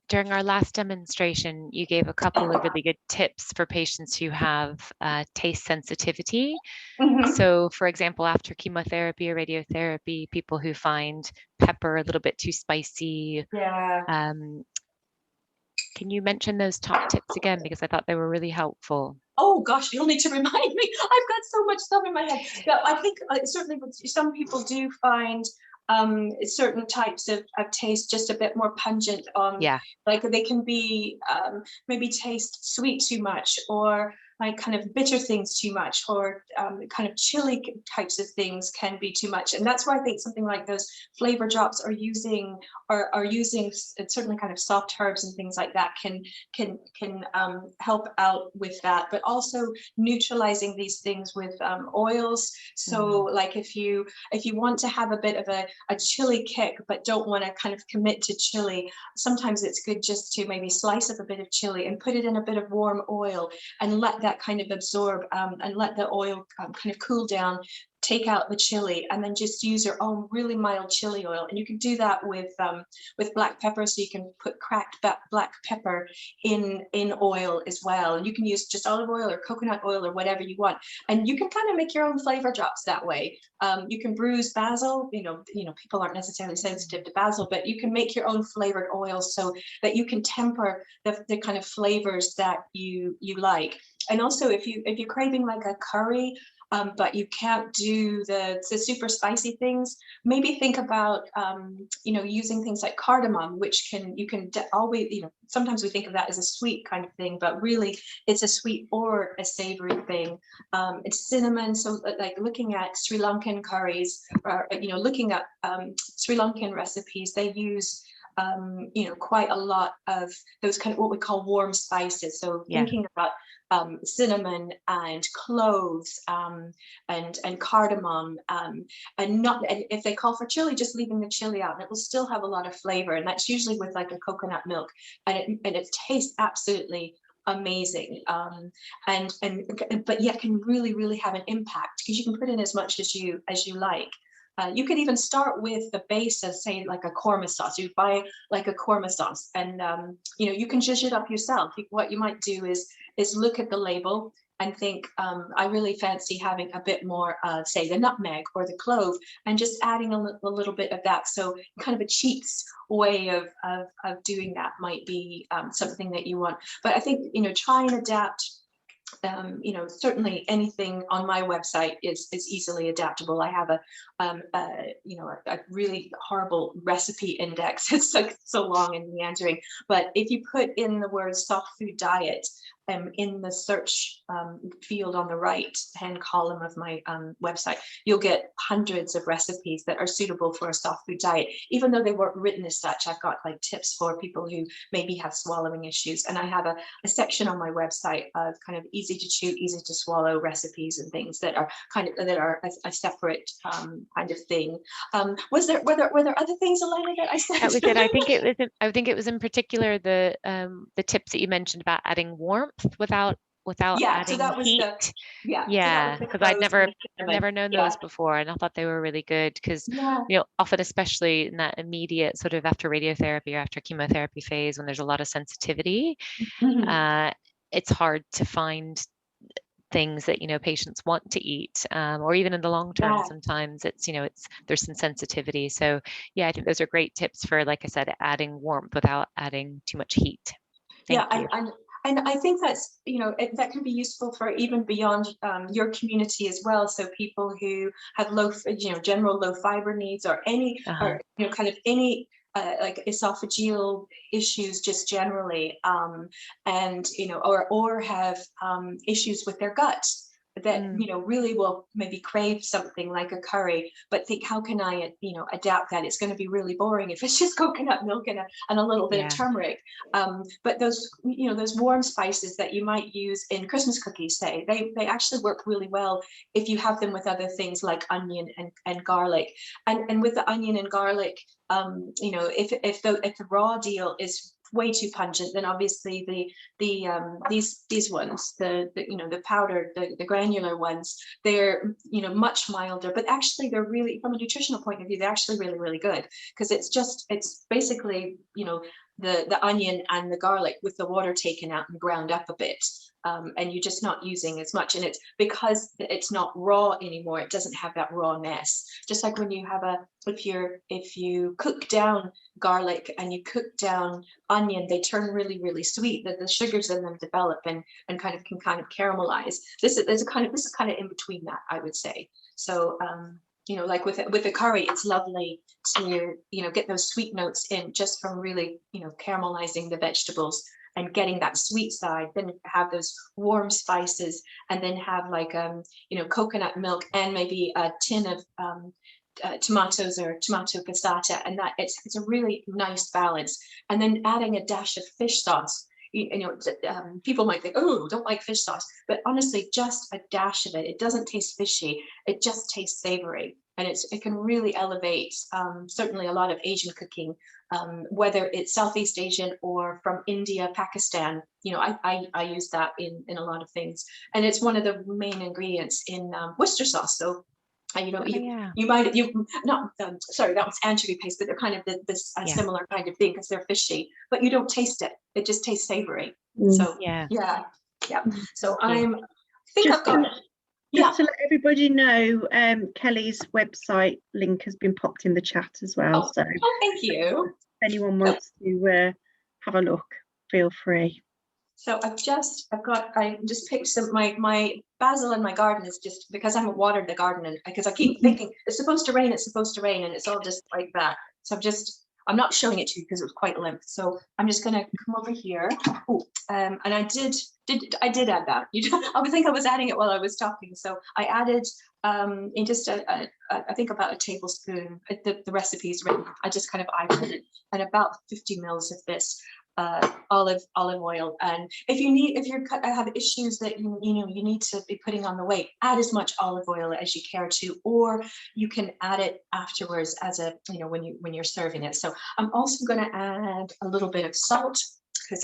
during our last demonstration, you gave a couple of really good tips for patients who have taste sensitivity. Mm-hmm. So, for example, after chemotherapy or radiotherapy, people who find pepper a little bit too spicy. Yeah. Can you mention those top tips again? Because I thought they were really helpful. Oh gosh, you'll need to remind me. I've got so much stuff in my head. Yeah, I think certainly some people do find certain types of taste just a bit more pungent. Like they can be maybe taste sweet too much, or like kind of bitter things too much, or kind of chili types of things can be too much. And that's why I think something like those flavor drops are using certainly kind of soft herbs and things like that can help out with that. But also neutralizing these things with oils. So like if you want to have a bit of a chili kick but don't want to kind of commit to chili, sometimes it's good just to maybe slice up a bit of chili and put it in a bit of warm oil and let that kind of absorb and let the oil kind of cool down, take out the chili, and then just use your own really mild chili oil. And you can do that with black pepper, so you can put cracked black pepper in oil as well. And you can use just olive oil or coconut oil or whatever you want, and you can kind of make your own flavor drops that way. You can bruise basil. People aren't necessarily sensitive to basil, but you can make your own flavored oils so that you can temper the kind of flavors that you like. And also, if you're craving like a curry, but you can't do the super spicy things, maybe think about using things like cardamom, which you can always, sometimes we think of that as a sweet kind of thing, but really it's a sweet or a savory thing. It's cinnamon, so like looking at Sri Lankan curries, or looking at Sri Lankan recipes, they use quite a lot of those kind of what we call warm spices. So thinking about cinnamon and cloves and cardamom, and if they call for chili, just leaving the chili out, and it will still have a lot of flavor. And that's usually with like a coconut milk, and it tastes absolutely amazing, but yet can really have an impact, because you can put in as much as you like. You could even start with the base of, say, like a korma sauce. You buy like a korma sauce, and you can zhuzh it up yourself. What you might do is look at the label and think, I really fancy having a bit more, say, the nutmeg or the clove, and just adding a little bit of that. So kind of a cheats way of doing that might be something that you want. But I think, try and adapt. Certainly anything on my website is easily adaptable. I have a really horrible recipe index. It's so long and meandering. But if you put in the word soft food diet, in the search field on the right hand column of my website, you'll get hundreds of recipes that are suitable for a soft food diet. Even though they weren't written as such, I've got like tips for people who maybe have swallowing issues. And I have a section on my website of kind of easy to chew, easy to swallow recipes and things that are a separate kind of thing. Were there other things, Elena, that I said? That was it. I think it was in particular the tips that you mentioned about adding warmth without adding so that was heat. Because I've never known those before, and I thought they were really good because often, especially in that immediate sort of after radiotherapy or after chemotherapy phase, when there's a lot of sensitivity, it's hard to find things that patients want to eat, or even in the long term. Sometimes there's some sensitivity. So yeah, I think those are great tips for, like I said, adding warmth without adding too much heat. Thank you. And I think that's, that can be useful for even beyond your community as well. So people who have general low fiber needs, or any, or kind of any like esophageal issues just generally, and or have issues with their gut that really will maybe crave something like a curry, but think, how can I adapt that? It's going to be really boring if it's just coconut milk and a little bit of turmeric. But those those warm spices that you might use in Christmas cookies, say, they actually work really well if you have them with other things like onion and garlic. And with the onion and garlic, if the raw deal is way too pungent, then obviously these ones, the powdered, the granular ones, they're much milder, but actually they're really, from a nutritional point of view, they're actually really, really good, because it's basically the onion and the garlic with the water taken out and ground up a bit. And you're just not using as much, and it's because it's not raw anymore, it doesn't have that rawness. Just like when you have if you cook down garlic and you cook down onion, they turn really, really sweet. The sugars in them develop and can caramelize. This is kind of in between that, I would say. So like with the curry, it's lovely to get those sweet notes in just from really caramelizing the vegetables and getting that sweet side, then have those warm spices, and then have like coconut milk and maybe a tin of tomatoes or tomato passata, and that it's a really nice balance. And then adding a dash of fish sauce. People might think, oh, don't like fish sauce, but honestly, just a dash of it. It doesn't taste fishy. It just tastes savory, and it can really elevate certainly a lot of Asian cooking, whether it's Southeast Asian or from India, Pakistan. I use that in a lot of things, and it's one of the main ingredients in Worcester sauce. So you might sorry, that was anchovy paste, but they're kind of this similar kind of thing, because they're fishy, but you don't taste it. It just tastes savory. So so just to let everybody know, Kellie's website link has been popped in the chat as well. So thank you. If anyone wants to have a look, feel free. So I just picked some, my basil in my garden is just because I haven't watered the garden, and because I keep thinking it's supposed to rain, and it's all just like that. So I'm not showing it to you because it was quite limp. So I'm just gonna come over here. And I did add that. I would think I was adding it while I was talking. So I added in just I think about a tablespoon. The recipe is written. I just kind of eyeballed it, and about 50 mils of this olive oil. And if you have issues that you need to be putting on the weight, add as much olive oil as you care to, or you can add it afterwards as when you're serving it. So I'm also going to add a little bit of salt, because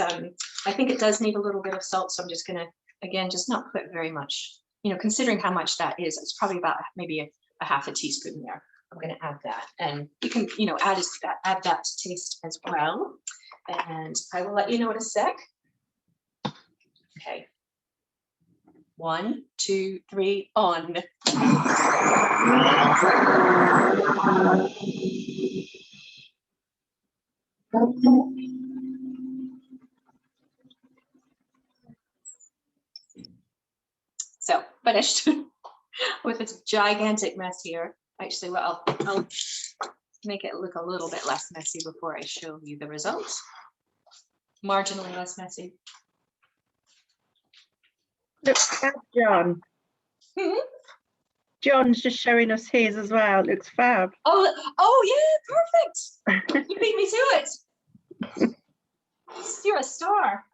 I think it does need a little bit of salt. So I'm just going to, again, just not put very much, considering how much that is. It's probably about maybe a half a teaspoon there. I'm going to add that, and you can add that to taste as well. And I will let you know in a sec. Okay. 1, 2, 3, on. So finished with this gigantic mess here. Actually, well, I'll make it look a little bit less messy before I show you the results. Marginally less messy. Looks fab, John. Mhm. John's just showing us his as well. Looks fab. Oh yeah, perfect. You beat me to it. You're a star.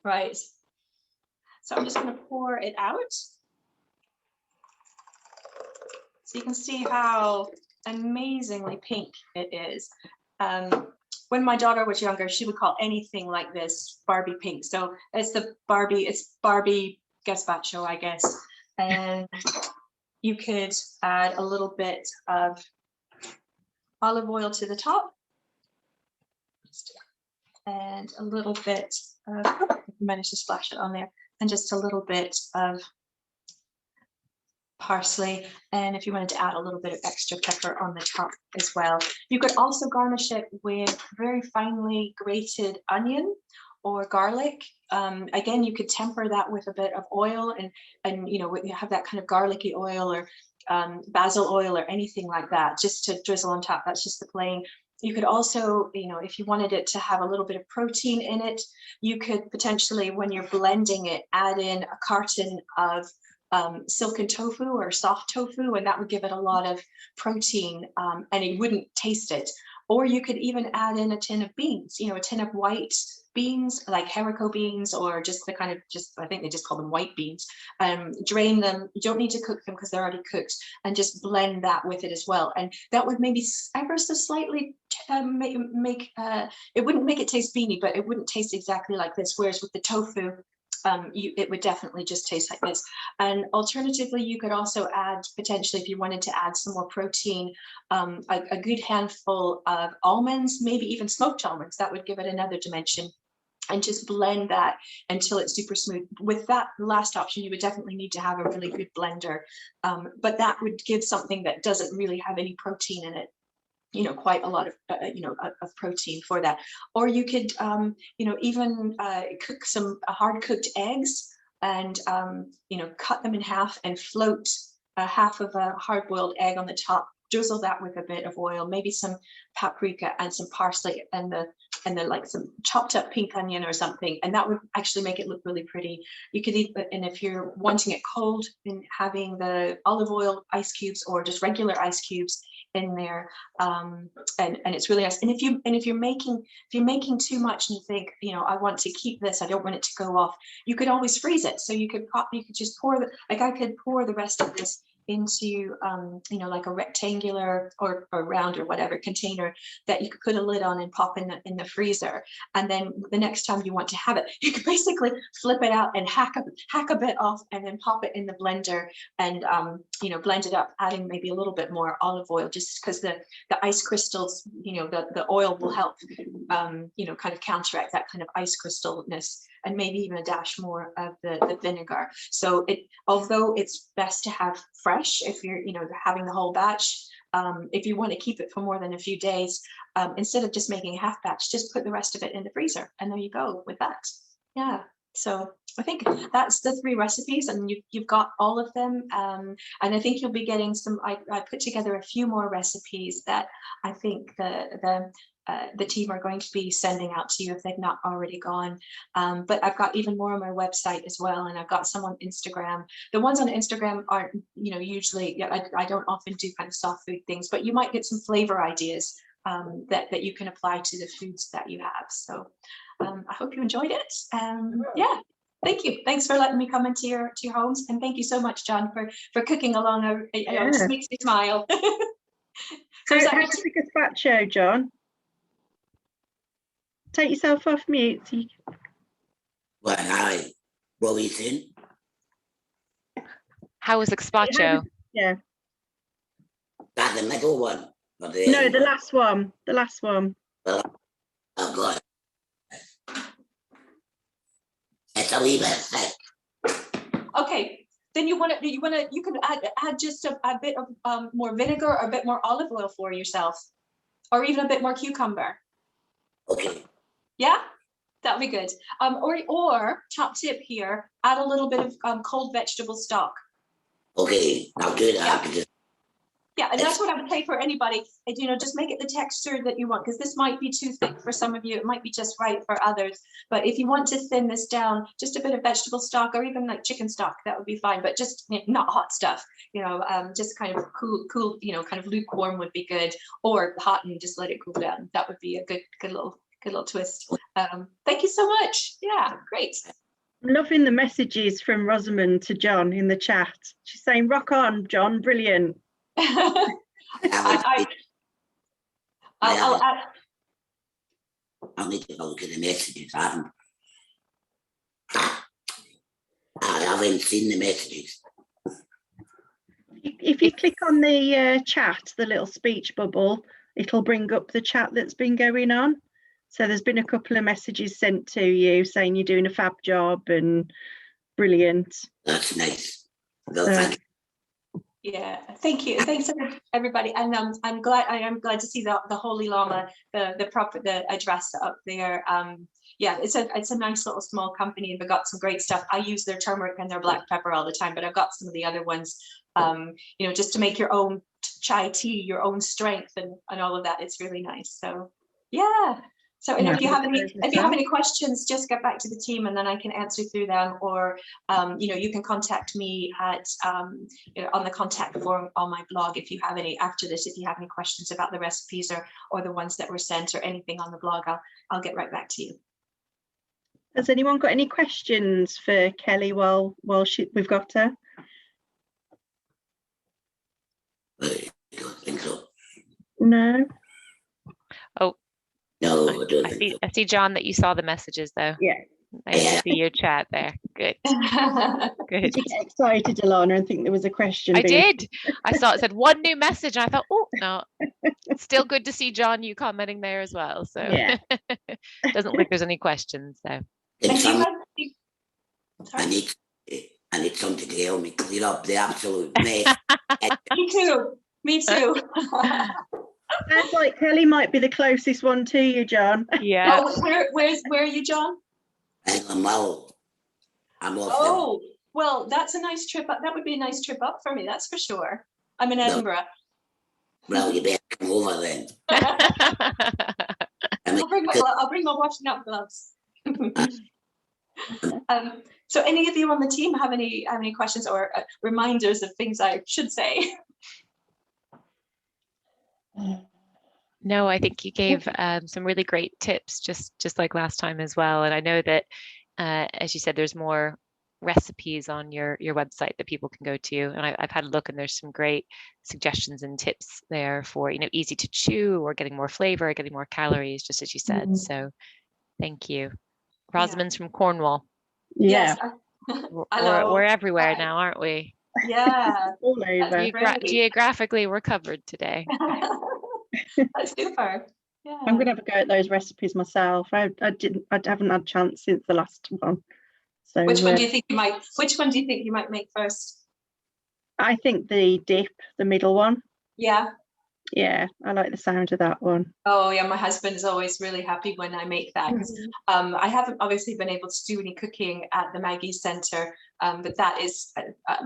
Right. So I'm just going to pour it out. So you can see how amazingly pink it is. When my daughter was younger, she would call anything like this Barbie pink. So it's Barbie Gazpacho, I guess. And you could add a little bit of olive oil to the top. And a little bit of, I managed to splash it on there, and just a little bit of parsley. And if you wanted to add a little bit of extra pepper on the top as well. You could also garnish it with very finely grated onion or garlic. Again, you could temper that with a bit of oil, and you know, you have that kind of garlicky oil or basil oil or anything like that, just to drizzle on top. That's just the plain. You could also, you know, if you wanted it to have a little bit of protein in it, you could potentially, when you're blending it, add in a carton of silken tofu or soft tofu, and that would give it a lot of protein, and it wouldn't taste it. Or you could even add in a tin of beans, you know, a tin of white beans, like haricot beans, or just the kind of, I think they just call them white beans. Drain them. You don't need to cook them because they're already cooked, and just blend that with it as well. And that would maybe ever so slightly make it wouldn't make it taste beany, but it wouldn't taste exactly like this. Whereas with the tofu, it would definitely just taste like this. And alternatively, you could also add, potentially, if you wanted to add some more protein, a good handful of almonds, maybe even smoked almonds. That would give it another dimension. And just blend that until it's super smooth. With that last option, you would definitely need to have a really good blender, but that would give something that doesn't really have any protein in it, you know, quite a lot of of protein for that. Or you could you know, even cook some hard cooked eggs, and you know, cut them in half and float half of a hard boiled egg on the top. Drizzle that with a bit of oil, maybe some paprika and some parsley, and the like some chopped up pink onion or something, and that would actually make it look really pretty. You could eat it, and if you're wanting it cold, then having the olive oil ice cubes or just regular ice cubes in there, and it's really nice. And if you're making too much and you think, you know, I want to keep this, I don't want it to go off, you could always freeze it. So you could just pour like I could pour the rest of this into you know, like a rectangular or round or whatever container that you could put a lid on and pop in the freezer. And then the next time you want to have it, you could basically flip it out and hack a bit off, and then pop it in the blender and you know, blend it up, adding maybe a little bit more olive oil, just because the ice crystals, you know, the oil will help you know, kind of counteract that kind of ice crystalness, and maybe even a dash more of the vinegar. So although it's best to have fresh, if you're, you know, having the whole batch, if you want to keep it for more than a few days, instead of just making a half batch, just put the rest of it in the freezer, and there you go with that. Yeah. So I think that's the 3 recipes, and you've got all of them. And I think you'll be getting some. I put together a few more recipes that I think the team are going to be sending out to you if they've not already gone. But I've got even more on my website as well, and I've got some on Instagram. The ones on Instagram aren't, you know, usually, I don't often do kind of soft food things, but you might get some flavor ideas that you can apply to the foods that you have. So I hope you enjoyed it. Yeah. Thank you. Thanks for letting me come into your homes, and thank you so much, John, for cooking along. It just makes me smile. So how's the gazpacho, John? Take yourself off mute. So you... Well, what were you saying? How was the gazpacho? Yeah. That the middle one? Or No, the last one. The last one. Well, oh God. It's a wee bit thick. Okay, then you can add just a bit of more vinegar or a bit more olive oil for yourself, or even a bit more cucumber. Okay. Yeah, that'd be good. Or top tip here, add a little bit of cold vegetable stock. Okay, I'll do that. Yeah, and that's what I would say for anybody. You know, just make it the texture that you want, because this might be too thick for some of you. It might be just right for others. But if you want to thin this down, just a bit of vegetable stock or even like chicken stock, that would be fine. But just not hot stuff. You know, just kind of cool. You know, kind of lukewarm would be good, or hot and just let it cool down. That would be a good little twist. Thank you so much. Yeah, great. I'm loving the messages from Rosamond to John in the chat. She's saying, "Rock on, John, brilliant." I'll need to go look at the messages. I haven't seen the messages. If you click on the chat, the little speech bubble, it'll bring up the chat that's been going on. So there's been a couple of messages sent to you saying you're doing a fab job and brilliant. That's nice. Well, thank you. Yeah, thank you. Thanks everybody. And I am glad to see the Holy Llama, the address up there. Yeah, it's a nice little small company, and they've got some great stuff. I use their turmeric and their black pepper all the time, but I've got some of the other ones, you know, just to make your own chai tea, your own strength and all of that. It's really nice. So yeah. So, and if you have any questions, just get back to the team, and then I can answer through them, or you know, you can contact me at you know, on the contact form on my blog if you have any after this. If you have any questions about the recipes or the ones that were sent or anything on the blog, I'll get right back to you. Has anyone got any questions for Kellie while we've got her? I don't think so. No. Oh. No, I don't think so. I see, John, that you saw the messages though. Yeah. I see your chat there. Good. Good. Did you get excited, Alana, and think there was a question? I did. I saw it said one new message, and I thought, oh no, it's still good to see John, you commenting there as well. So yeah. Doesn't look like there's any questions. So I need something to help me clear up the absolute mess. Me too. Me too. Sounds like Kellie might be the closest one to you, John. Yeah. Oh, where are you, John? I'm off. Oh, well, that's a nice trip up. That would be a nice trip up for me, that's for sure. I'm in Edinburgh. Well, you better come over then. I'll bring my washing up gloves. So any of you on the team have any questions or reminders of things I should say? No, I think you gave some really great tips, just like last time as well. And I know that, as you said, there's more recipes on your website that people can go to. And I've had a look, and there's some great suggestions and tips there for, you know, easy to chew or getting more flavor, getting more calories, just as you said. Mm-hmm. So thank you. Rosamond's from Cornwall. Yeah. Yes. We're everywhere now, aren't we? Yeah. All over. Geographically, we're covered today. That's super. Yeah. I'm gonna have a go at those recipes myself. I haven't had a chance since the last one. So which one do you think you might make first? I think the dip, the middle one. Yeah. Yeah, I like the sound of that one. Oh yeah, my husband is always really happy when I make that, because I haven't obviously been able to do any cooking at the Maggie Centre, but that is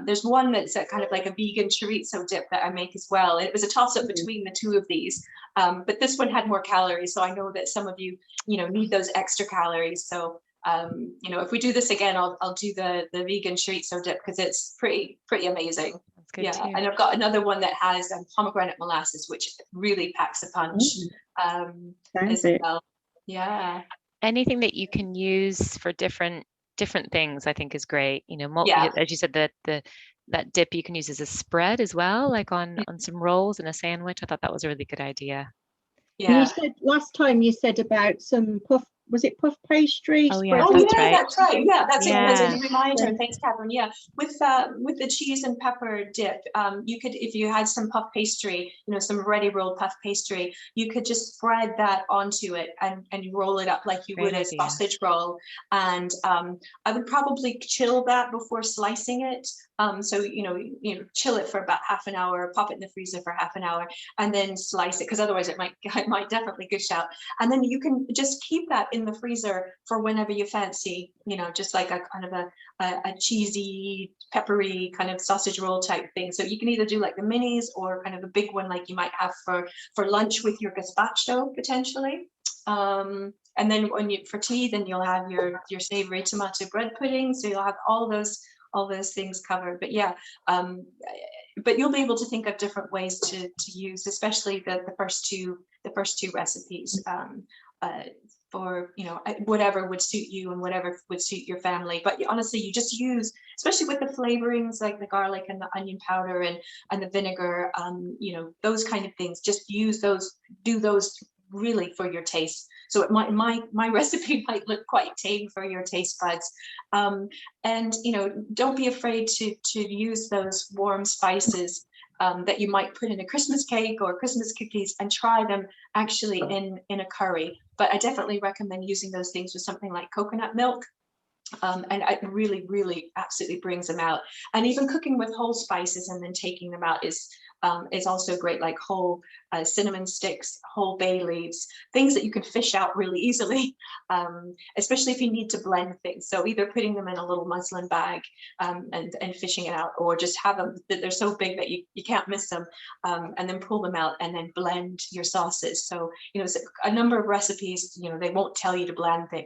there's one that's kind of like a vegan chorizo dip that I make as well. And it was a toss-up between the two of these, but this one had more calories, so I know that some of you need those extra calories. So if we do this again, I'll do the vegan chorizo dip, because it's pretty amazing. Good yeah, too. and I've got another one that has pomegranate molasses, which really packs a punch. As well. Yeah. Anything that you can use for different things, I think, is great. As you said, that dip you can use as a spread as well, like on some rolls and a sandwich. I thought that was a really good idea. Yeah. You said last time about some puff. Was it puff pastry? Oh yeah, that's right. That's right. Yeah, that's a reminder. Thanks, Catherine. Yeah, with the cheese and pepper dip, you could, if you had some puff pastry, some ready rolled puff pastry, you could just spread that onto it and roll it up like you would a sausage roll. And I would probably chill that before slicing it. So chill it for about half an hour, pop it in the freezer for half an hour, and then slice it, because otherwise it might definitely gush out. And then you can just keep that in in the freezer for whenever you fancy, you know, just like a kind of a cheesy, peppery kind of sausage roll type thing. So you can either do like the minis or kind of a big one like you might have for lunch with your gazpacho potentially. And then for tea, then you'll have your savory tomato bread pudding. So you'll have all those things covered. But yeah, but you'll be able to think of different ways to use, especially the first two recipes, for, you know, whatever would suit you and whatever would suit your family. But honestly, you just use, especially with the flavorings like the garlic and the onion powder and the vinegar, you know, those kind of things, just use those, do those really for your taste. So it might, my recipe might look quite tame for your taste buds. And, you know, don't be afraid to use those warm spices that you might put in a Christmas cake or Christmas cookies, and try them actually in a curry. But I definitely recommend using those things with something like coconut milk. And it really, really absolutely brings them out. And even cooking with whole spices and then taking them out is also great, like whole cinnamon sticks, whole bay leaves, things that you can fish out really easily, especially if you need to blend things. So either putting them in a little muslin bag and fishing it out, or just have them that they're so big that you can't miss them, and then pull them out and then blend your sauces. So, you know, a number of recipes, you know, they won't tell you to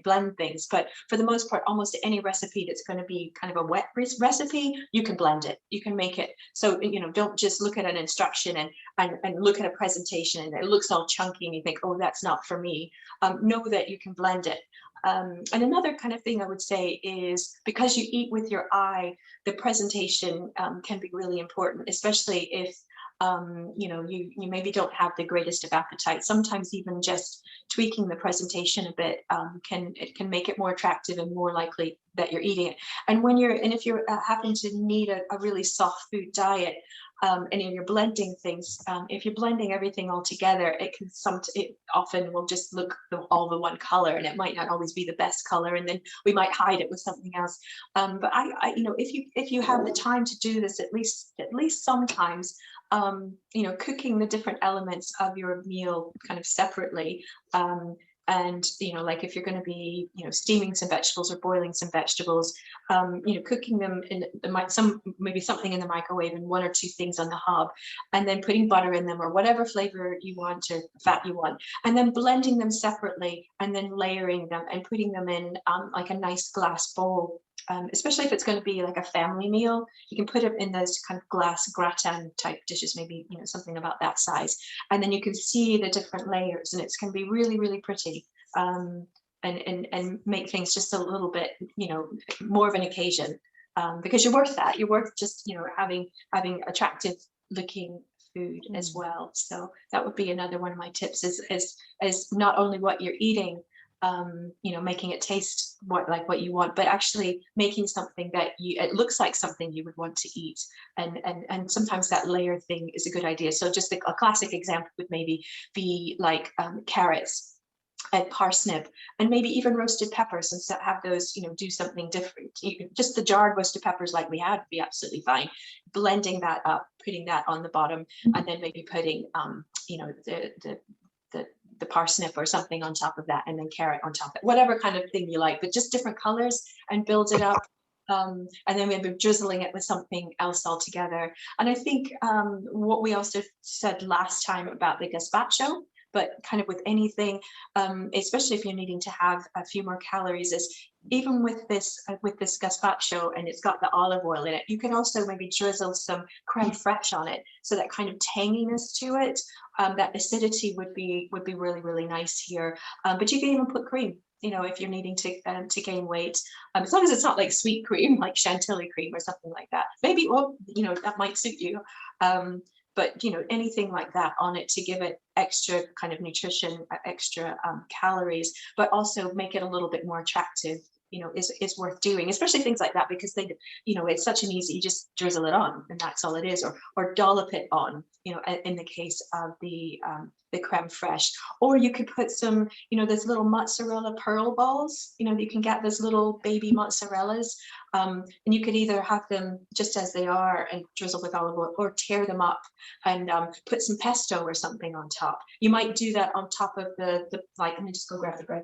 blend things, but for the most part, almost any recipe that's going to be kind of a wet recipe, you can blend it, you can make it. So, you know, don't just look at an instruction and look at a presentation and it looks all chunky and you think, oh, that's not for me. Know that you can blend it. And another kind of thing I would say is, because you eat with your eye, the presentation can be really important, especially if you know, you maybe don't have the greatest of appetite. Sometimes even just tweaking the presentation a bit can make it more attractive and more likely that you're eating it. And if you happen to need a really soft food diet, and you're blending things, if you're blending everything all together, it often will just look all the one color, and it might not always be the best color, and then we might hide it with something else. But I you know, if you have the time to do this, at least sometimes, you know, cooking the different elements of your meal kind of separately, and, you know, like if you're going to be, you know, steaming some vegetables or boiling some vegetables, you know, cooking them in maybe something in the microwave and one or two things on the hob, and then putting butter in them or whatever flavor you want or fat you want, and then blending them separately and then layering them and putting them in like a nice glass bowl. Especially if it's going to be like a family meal, you can put it in those kind of glass gratin type dishes, maybe, you know, something about that size, and then you can see the different layers, and it's going to be really, really pretty, and make things just a little bit, you know, more of an occasion, because you're worth that. You're worth just, you know, having attractive looking food as well. So that would be another one of my tips, is not only what you're eating, you know, making it taste like what you want, but actually making something that it looks like something you would want to eat. And sometimes that layer thing is a good idea. So just a classic example would maybe be like carrots and parsnip, and maybe even roasted peppers, and so have those, you know, do something different. Just the jarred roasted peppers like we had would be absolutely fine. Blending that up, putting that on the bottom, and then maybe putting, you know, the parsnip or something on top of that, and then carrot on top of it, whatever kind of thing you like, but just different colors, and build it up. And then maybe drizzling it with something else altogether. And I think what we also said last time about the gazpacho, but kind of with anything, especially if you're needing to have a few more calories, is even with this gazpacho, and it's got the olive oil in it, you can also maybe drizzle some creme fraiche on it, so that kind of tanginess to it, that acidity would be really, really nice here. But you can even put cream, you know, if you're needing to gain weight, as long as it's not like sweet cream, like chantilly cream or something like that. Maybe, well, you know, that might suit you. But, you know, anything like that on it to give it extra kind of nutrition, extra calories, but also make it a little bit more attractive, you know, is worth doing, especially things like that, because they, you know, it's such an easy, you just drizzle it on and that's all it is, or dollop it on, you know, in the case of the creme fraiche. Or you could put some, you know, those little mozzarella pearl balls, you know, you can get those little baby mozzarellas, and you could either have them just as they are and drizzle with olive oil, or tear them up and put some pesto or something on top. You might do that on top of the like, let me just go grab the bread.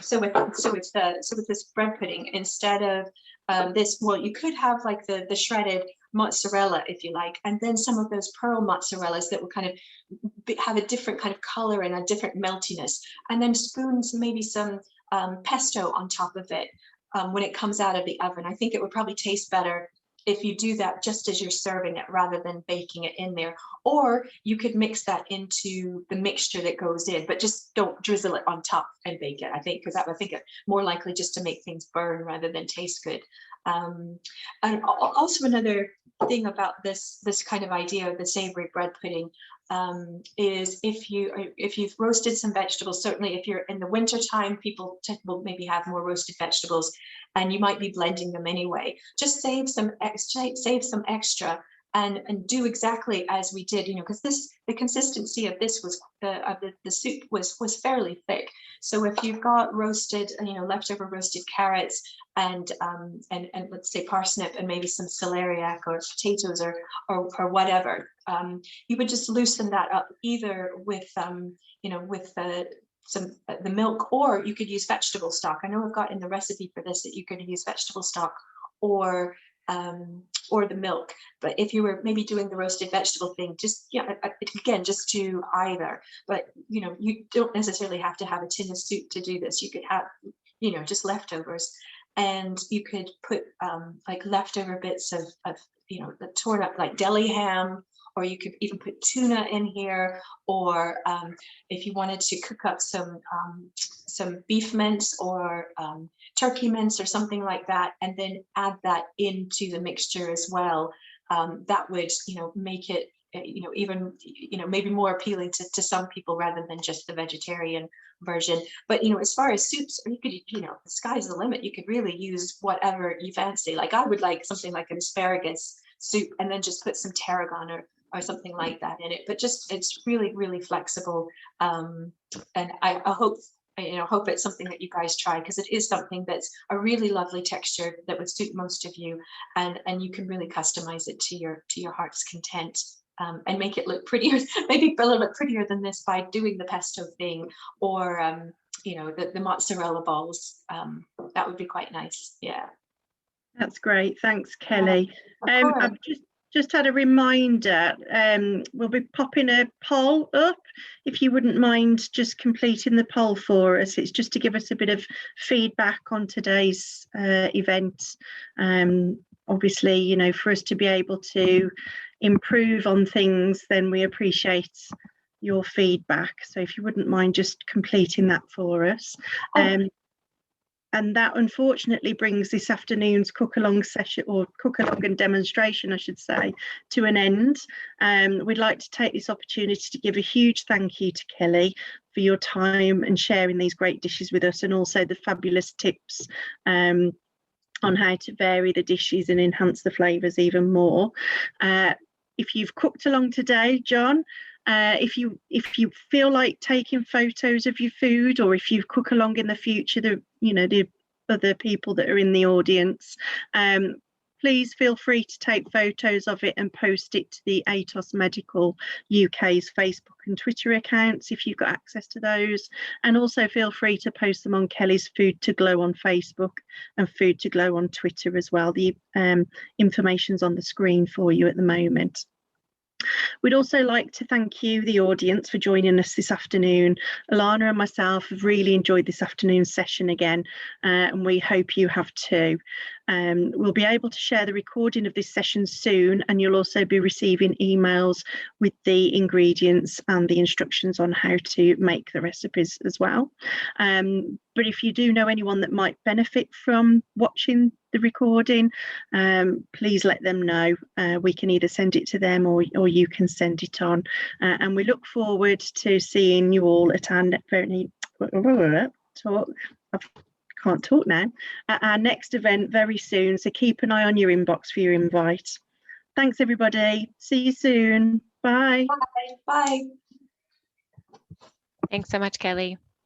So with this bread pudding, instead of this, well, you could have like the shredded mozzarella if you like, and then some of those pearl mozzarellas that will kind of have a different kind of color and a different meltiness, and then spoons maybe some pesto on top of it when it comes out of the oven. I think it would probably taste better if you do that just as you're serving it rather than baking it in there. Or you could mix that into the mixture that goes in, but just don't drizzle it on top and bake it, I think, because that would think it more likely just to make things burn rather than taste good. And also another thing about this kind of idea of the savory bread pudding is if you've roasted some vegetables, certainly if you're in the winter time, people will maybe have more roasted vegetables and you might be blending them anyway. Just save some extra and do exactly as we did, because the consistency of this was the soup was fairly thick. So if you've got roasted, leftover roasted carrots and let's say parsnip and maybe some celeriac or potatoes or whatever, you would just loosen that up either with with the milk, or you could use vegetable stock. I know I've got in the recipe for this that you could use vegetable stock or the milk. But if you were maybe doing the roasted vegetable thing, just again, just do either. But you don't necessarily have to have a tin of soup to do this. You could have just leftovers, and you could put like leftover bits of the torn up like deli ham, or you could even put tuna in here, or if you wanted to cook up some beef mince or turkey mince or something like that, and then add that into the mixture as well. That would make it even maybe more appealing to some people rather than just the vegetarian version. But as far as soups, you could the sky's the limit. You could really use whatever you fancy. Like I would like something like an asparagus soup and then just put some tarragon or something like that in it. But just it's really, really flexible. And I hope hope it's something that you guys try, because it is something that's a really lovely texture that would suit most of you, and you can really customize it to your heart's content, and make it look prettier, maybe a little bit prettier than this by doing the pesto thing, or the mozzarella balls. That would be quite nice. Yeah, that's great. Thanks, Kelly. I've just had a reminder, we'll be popping a poll up. If you wouldn't mind just completing the poll for us, it's just to give us a bit of feedback on today's event. Obviously, for us to be able to improve on things, then we appreciate your feedback. So if you wouldn't mind just completing that for us. And that unfortunately brings this afternoon's cook-along session, or cook-along and demonstration, I should say, to an end. We'd like to take this opportunity to give a huge thank you to Kelly for your time and sharing these great dishes with us, and also the fabulous tips on how to vary the dishes and enhance the flavours even more. If you've cooked along today, John, if you feel like taking photos of your food, or if you cook along in the future, the other people that are in the audience, please feel free to take photos of it and post it to the ATOS Medical UK's Facebook and Twitter accounts if you've got access to those, and also feel free to post them on Kelly's Food to Glow on Facebook and Food to Glow on Twitter as well. The information's on the screen for you at the moment. We'd also like to thank you, the audience, for joining us this afternoon. Alana and myself have really enjoyed this afternoon's session again, and we hope you have too. We'll be able to share the recording of this session soon, and you'll also be receiving emails with the ingredients and the instructions on how to make the recipes as well. But if you do know anyone that might benefit from watching the recording, please let them know. We can either send it to them or you can send it on. And we look forward to seeing you all at our can't talk now, at our next event very soon. So keep an eye on your inbox for your invite. Thanks, everybody. See you soon. Bye. Bye. Bye. Thanks so much, Kelly.